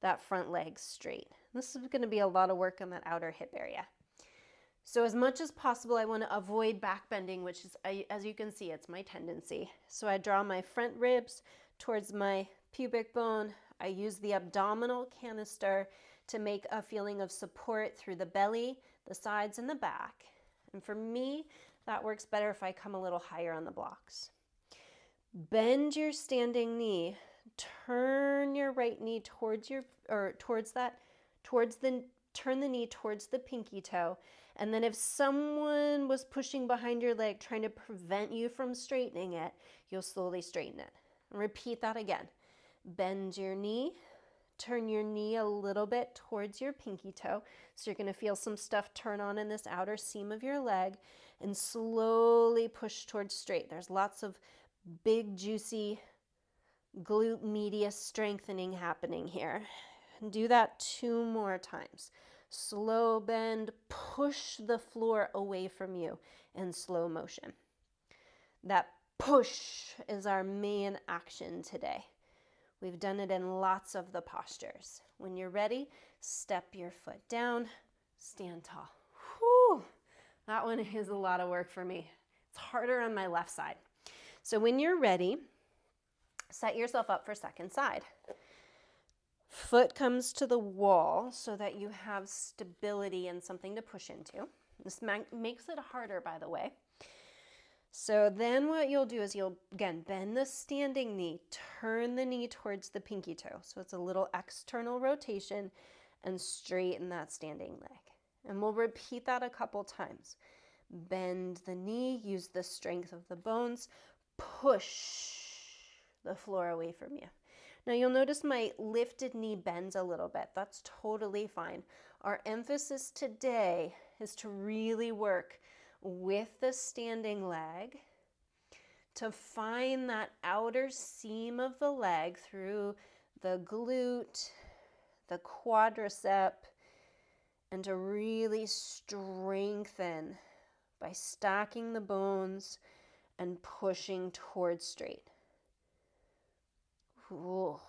that front leg straight. This is going to be a lot of work on that outer hip area. So as much as possible, I want to avoid back bending, which is, as you can see, it's my tendency. So I draw my front ribs towards my pubic bone. I use the abdominal canister to make a feeling of support through the belly, the sides, and the back. And for me, that works better if I come a little higher on the blocks. Bend your standing knee. Turn your right knee towards turn the knee towards the pinky toe, And then if someone was pushing behind your leg, trying to prevent you from straightening it, you'll slowly straighten it. And repeat that again. Bend your knee, turn your knee a little bit towards your pinky toe. So you're going to feel some stuff turn on in this outer seam of your leg, and slowly push towards straight. There's lots of big, juicy glute medius strengthening happening here. Do that 2 more times. Slow bend, push the floor away from you in slow motion. That push is our main action today. We've done it in lots of the postures. When you're ready, step your foot down, stand tall. Whew, that one is a lot of work for me. It's harder on my left side. So when you're ready, set yourself up for second side. Foot comes to the wall so that you have stability and something to push into. This makes it harder, by the way. So then what you'll do is you'll, again, bend the standing knee, turn the knee towards the pinky toe. So it's a little external rotation, and straighten that standing leg. And we'll repeat that a couple times. Bend the knee, use the strength of the bones, push the floor away from you. Now you'll notice my lifted knee bends a little bit. That's totally fine. Our emphasis today is to really work with the standing leg to find that outer seam of the leg through the glute, the quadricep, and to really strengthen by stacking the bones and pushing towards straight. Ooh.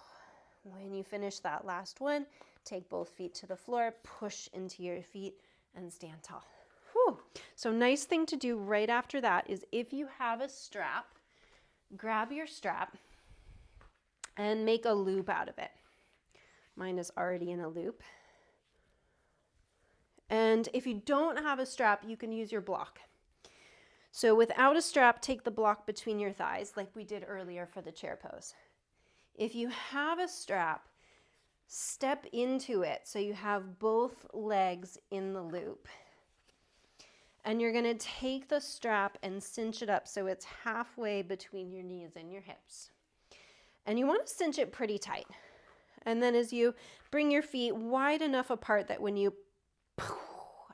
When you finish that last one, take both feet to the floor, push into your feet, and stand tall. Whew. So nice thing to do right after that is if you have a strap, grab your strap and make a loop out of it. Mine is already in a loop. And if you don't have a strap, you can use your block. So without a strap, take the block between your thighs like we did earlier for the chair pose. If you have a strap, step into it so you have both legs in the loop. And you're going to take the strap and cinch it up so it's halfway between your knees and your hips. And you want to cinch it pretty tight. And then as you bring your feet wide enough apart that when you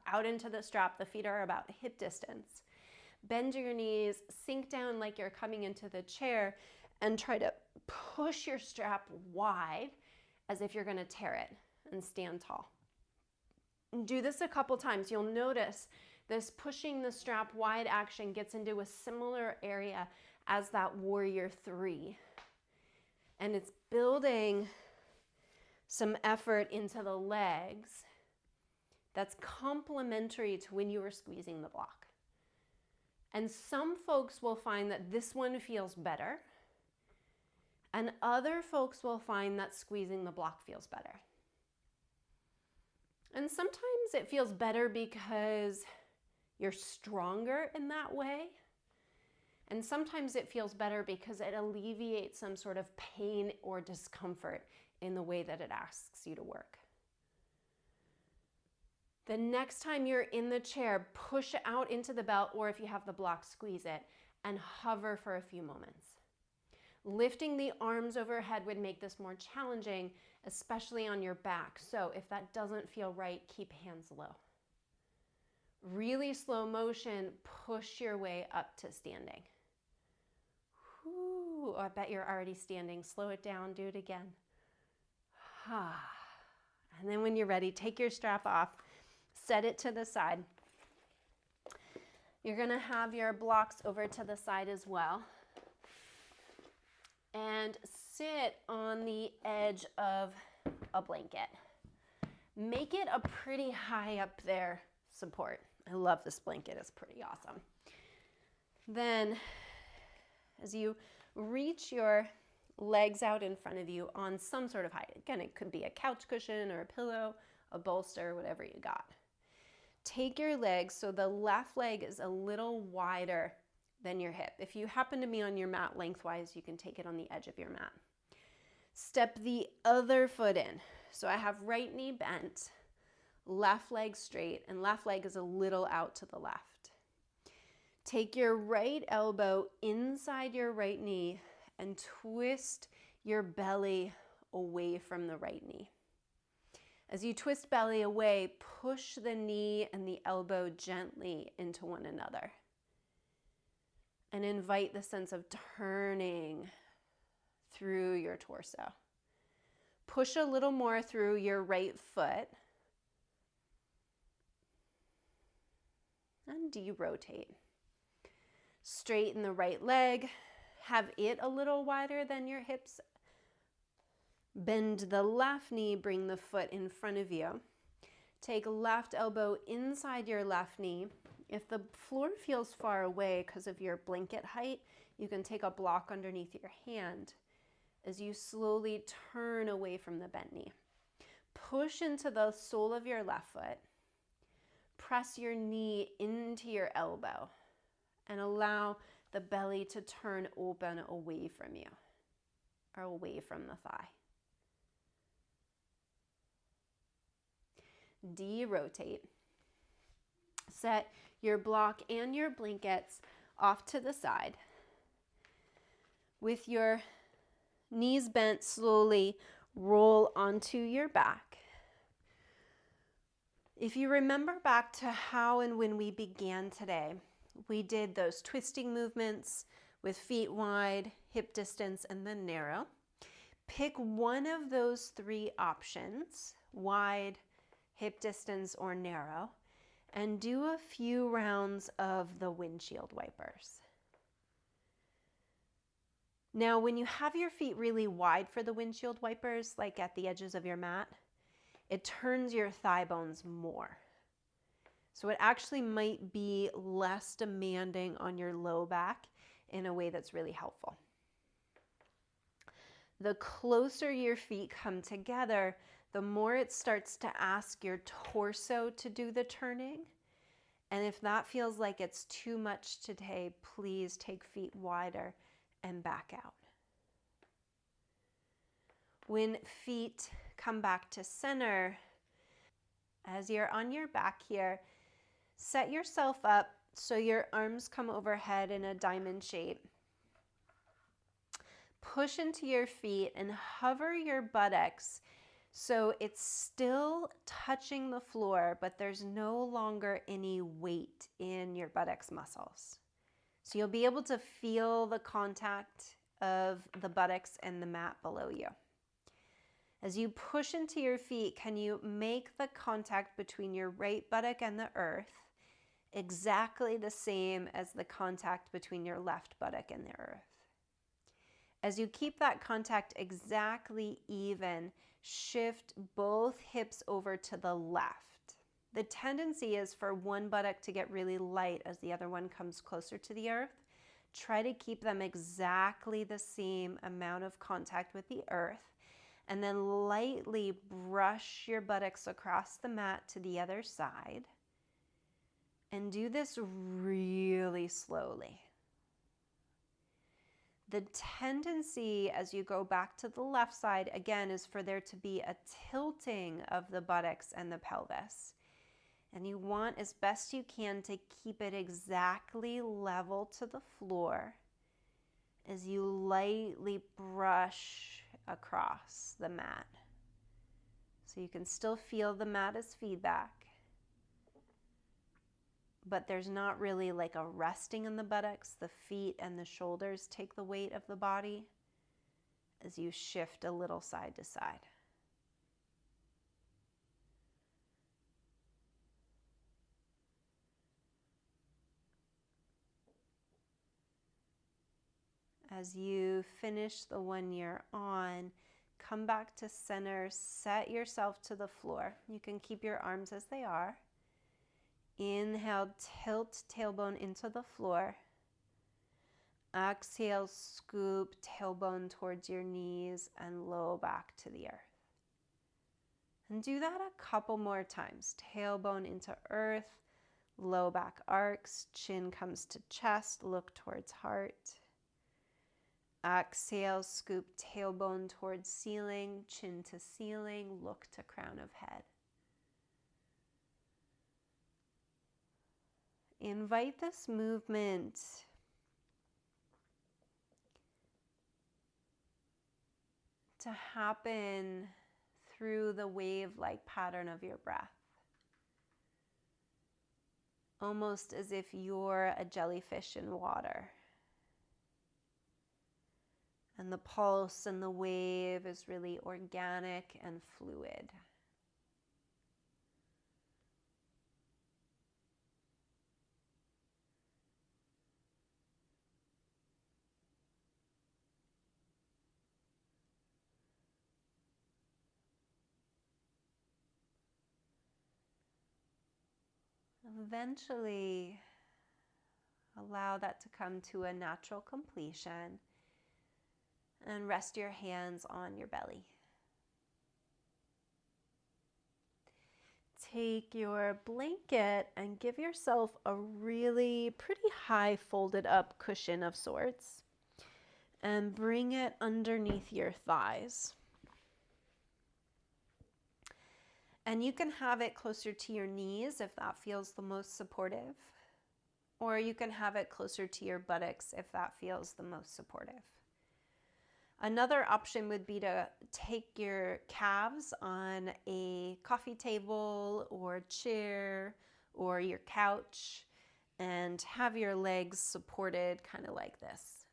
out into the strap, the feet are about hip distance. Bend your knees, sink down like you're coming into the chair, and try to push your strap wide as if you're going to tear it, and stand tall. Do this a couple times. You'll notice this pushing the strap wide action gets into a similar area as that warrior 3. And it's building some effort into the legs that's complementary to when you were squeezing the block. And some folks will find that this one feels better, and other folks will find that squeezing the block feels better. And sometimes it feels better because you're stronger in that way. And sometimes it feels better because it alleviates some sort of pain or discomfort in the way that it asks you to work. The next time you're in the chair, push out into the belt, or if you have the block, squeeze it, and hover for a few moments. Lifting the arms overhead would make this more challenging, especially on your back. So if that doesn't feel right, keep hands low. Really slow motion, push your way up to standing. Whew, I bet you're already standing. Slow it down, do it again. And then when you're ready, take your strap off, set it to the side. You're gonna have your blocks over to the side as well. And sit on the edge of a blanket. Make it a pretty high up there support. I love this blanket, it's pretty awesome. Then, as you reach your legs out in front of you on some sort of height, again, it could be a couch cushion or a pillow, a bolster, whatever you got. Take your legs so the left leg is a little wider than your hip. If you happen to be on your mat lengthwise, you can take it on the edge of your mat. Step the other foot in. So I have right knee bent, Left leg straight, and left leg is a little out to the left. Take your right elbow inside your right knee and twist your belly away from the right knee. As you twist belly away, push the knee and the elbow gently into one another. And invite the sense of turning through your torso. Push a little more through your right foot. And derotate. Straighten the right leg. Have it a little wider than your hips. Bend the left knee, bring the foot in front of you. Take left elbow inside your left knee. If the floor feels far away because of your blanket height, you can take a block underneath your hand as you slowly turn away from the bent knee. Push into the sole of your left foot. Press your knee into your elbow and allow the belly to turn open away from you or away from the thigh. Derotate. Set your block and your blankets off to the side. With your knees bent, slowly roll onto your back. If you remember back to how and when we began today, we did those twisting movements with feet wide, hip distance, and then narrow. Pick one of those three options, wide, hip distance, or narrow, and do a few rounds of the windshield wipers. Now, when you have your feet really wide for the windshield wipers, like at the edges of your mat, it turns your thigh bones more. So it actually might be less demanding on your low back in a way that's really helpful. The closer your feet come together, the more it starts to ask your torso to do the turning. And if that feels like it's too much today, please take feet wider and back out. When feet come back to center, as you're on your back here, set yourself up so your arms come overhead in a diamond shape. Push into your feet and hover your buttocks so it's still touching the floor, but there's no longer any weight in your buttocks muscles. So you'll be able to feel the contact of the buttocks and the mat below you. As you push into your feet, can you make the contact between your right buttock and the earth exactly the same as the contact between your left buttock and the earth? As you keep that contact exactly even, shift both hips over to the left. The tendency is for one buttock to get really light as the other one comes closer to the earth. Try to keep them exactly the same amount of contact with the earth, and then lightly brush your buttocks across the mat to the other side. And do this really slowly. The tendency as you go back to the left side, again, is for there to be a tilting of the buttocks and the pelvis. And you want, as best you can, to keep it exactly level to the floor as you lightly brush across the mat. So you can still feel the mat as feedback, but there's not really like a resting in the buttocks. The feet and the shoulders take the weight of the body as you shift a little side to side. As you finish the one you're on, come back to center, set yourself to the floor. You can keep your arms as they are. Inhale, tilt tailbone into the floor. Exhale, scoop tailbone towards your knees and low back to the earth. And do that a couple more times. Tailbone into earth, low back arcs, chin comes to chest, look towards heart. Exhale, scoop tailbone towards ceiling, chin to ceiling, look to crown of head. invite this movement to happen through the wave-like pattern of your breath, almost as if you're a jellyfish in water. And the pulse and the wave is really organic and fluid. Eventually, allow that to come to a natural completion and rest your hands on your belly. Take your blanket and give yourself a really pretty high folded up cushion of sorts and bring it underneath your thighs. And you can have it closer to your knees if that feels the most supportive, or you can have it closer to your buttocks if that feels the most supportive. Another option would be to take your calves on a coffee table or chair or your couch and have your legs supported kind of like this.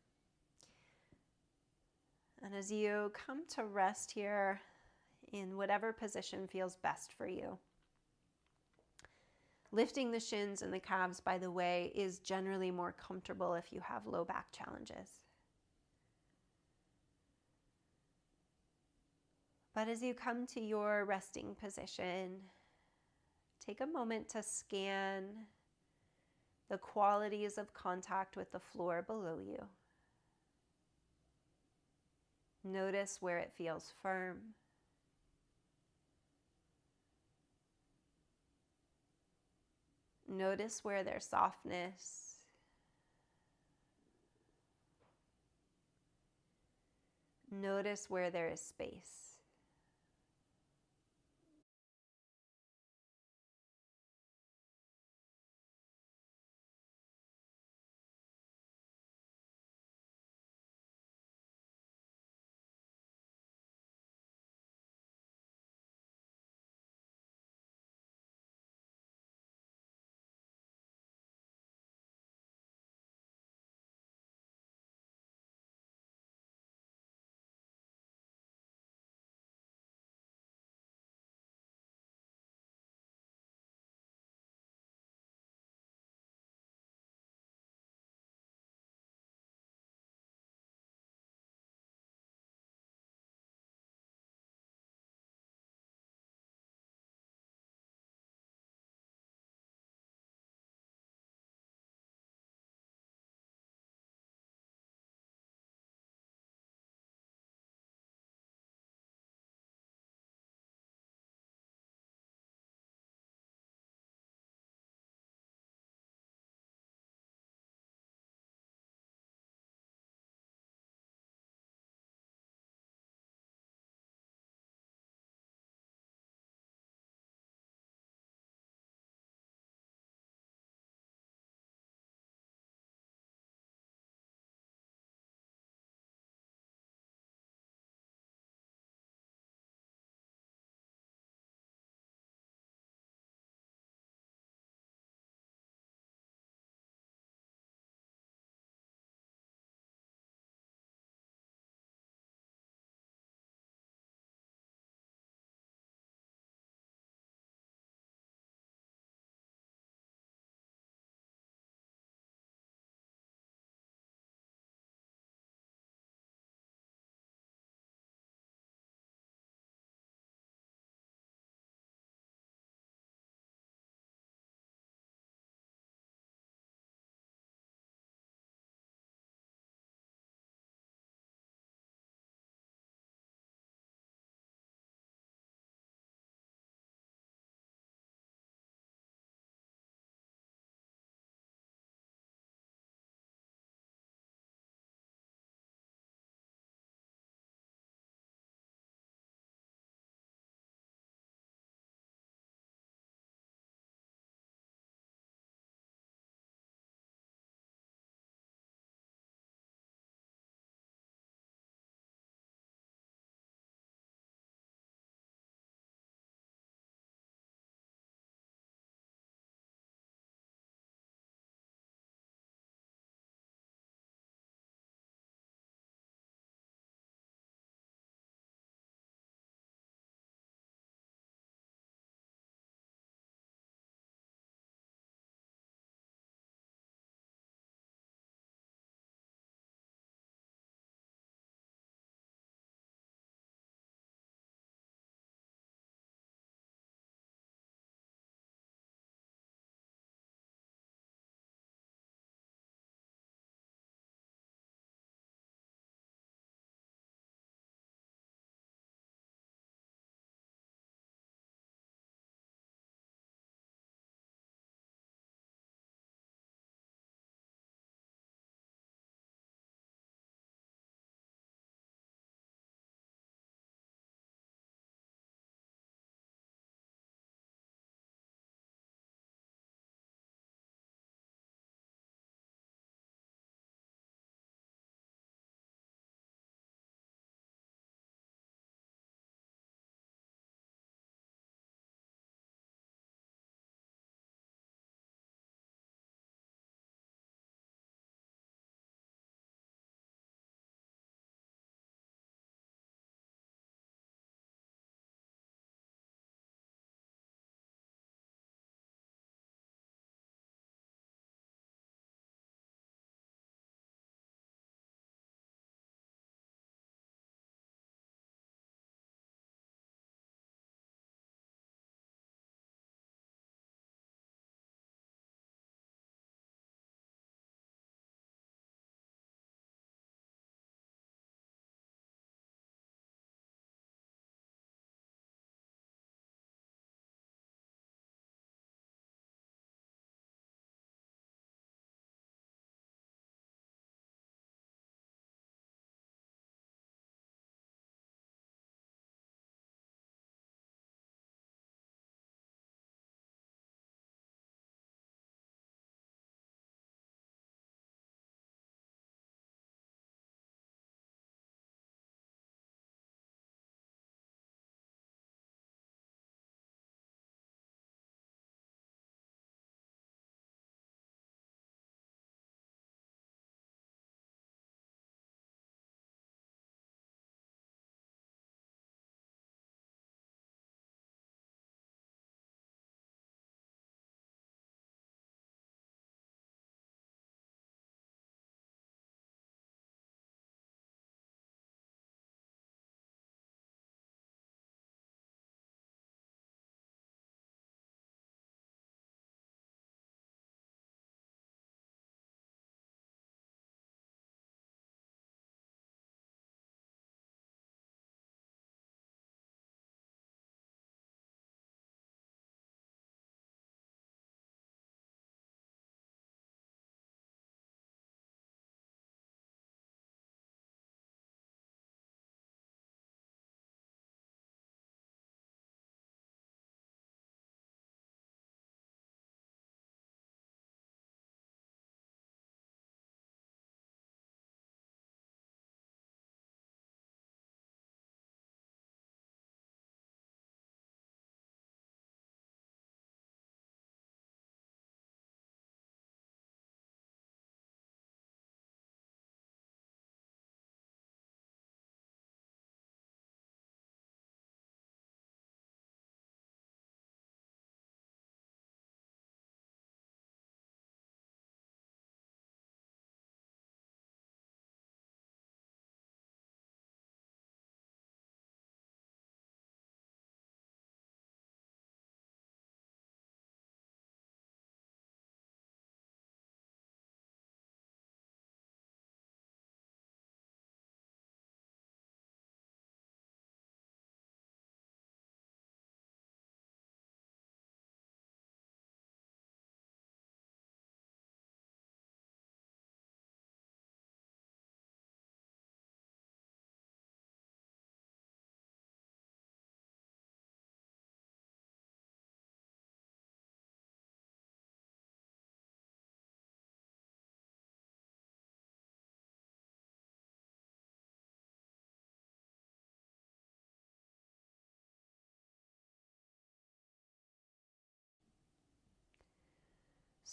And as you come to rest here in whatever position feels best for you, lifting the shins and the calves, by the way, is generally more comfortable if you have low back challenges. But as you come to your resting position, take a moment to scan the qualities of contact with the floor below you. Notice where it feels firm. Notice where there's softness. Notice where there is space.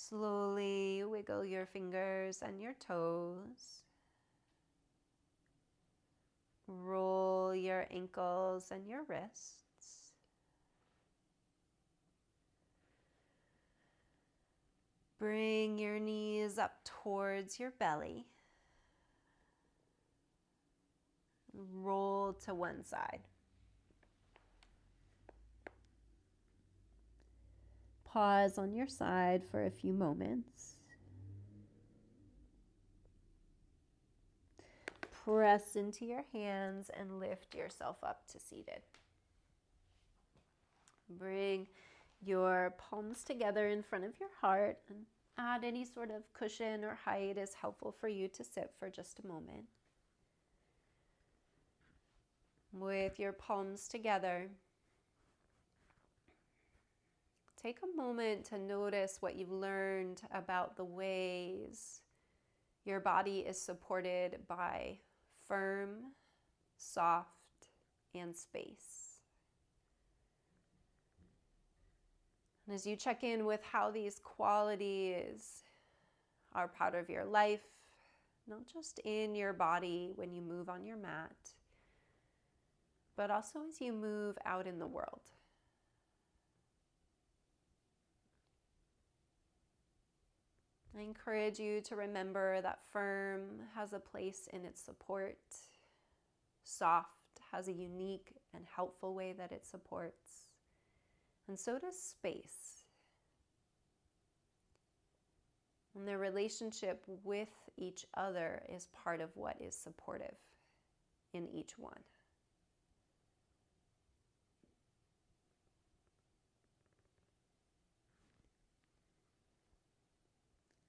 Slowly wiggle your fingers and your toes. Roll your ankles and your wrists. Bring your knees up towards your belly. Roll to one side. Pause on your side for a few moments. Press into your hands and lift yourself up to seated. Bring your palms together in front of your heart and add any sort of cushion or height is helpful for you to sit for just a moment. With your palms together, take a moment to notice what you've learned about the ways your body is supported by firm, soft, and space. And as you check in with how these qualities are part of your life, not just in your body when you move on your mat, but also as you move out in the world. I encourage you to remember that firm has a place in its support. Soft has a unique and helpful way that it supports. And so does space. And their relationship with each other is part of what is supportive in each one.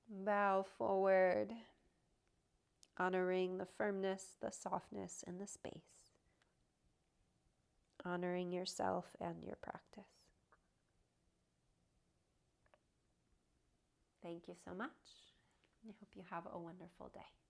Bow forward, honoring the firmness, the softness, and the space. Honoring yourself and your practice. Thank you so much. I hope you have a wonderful day.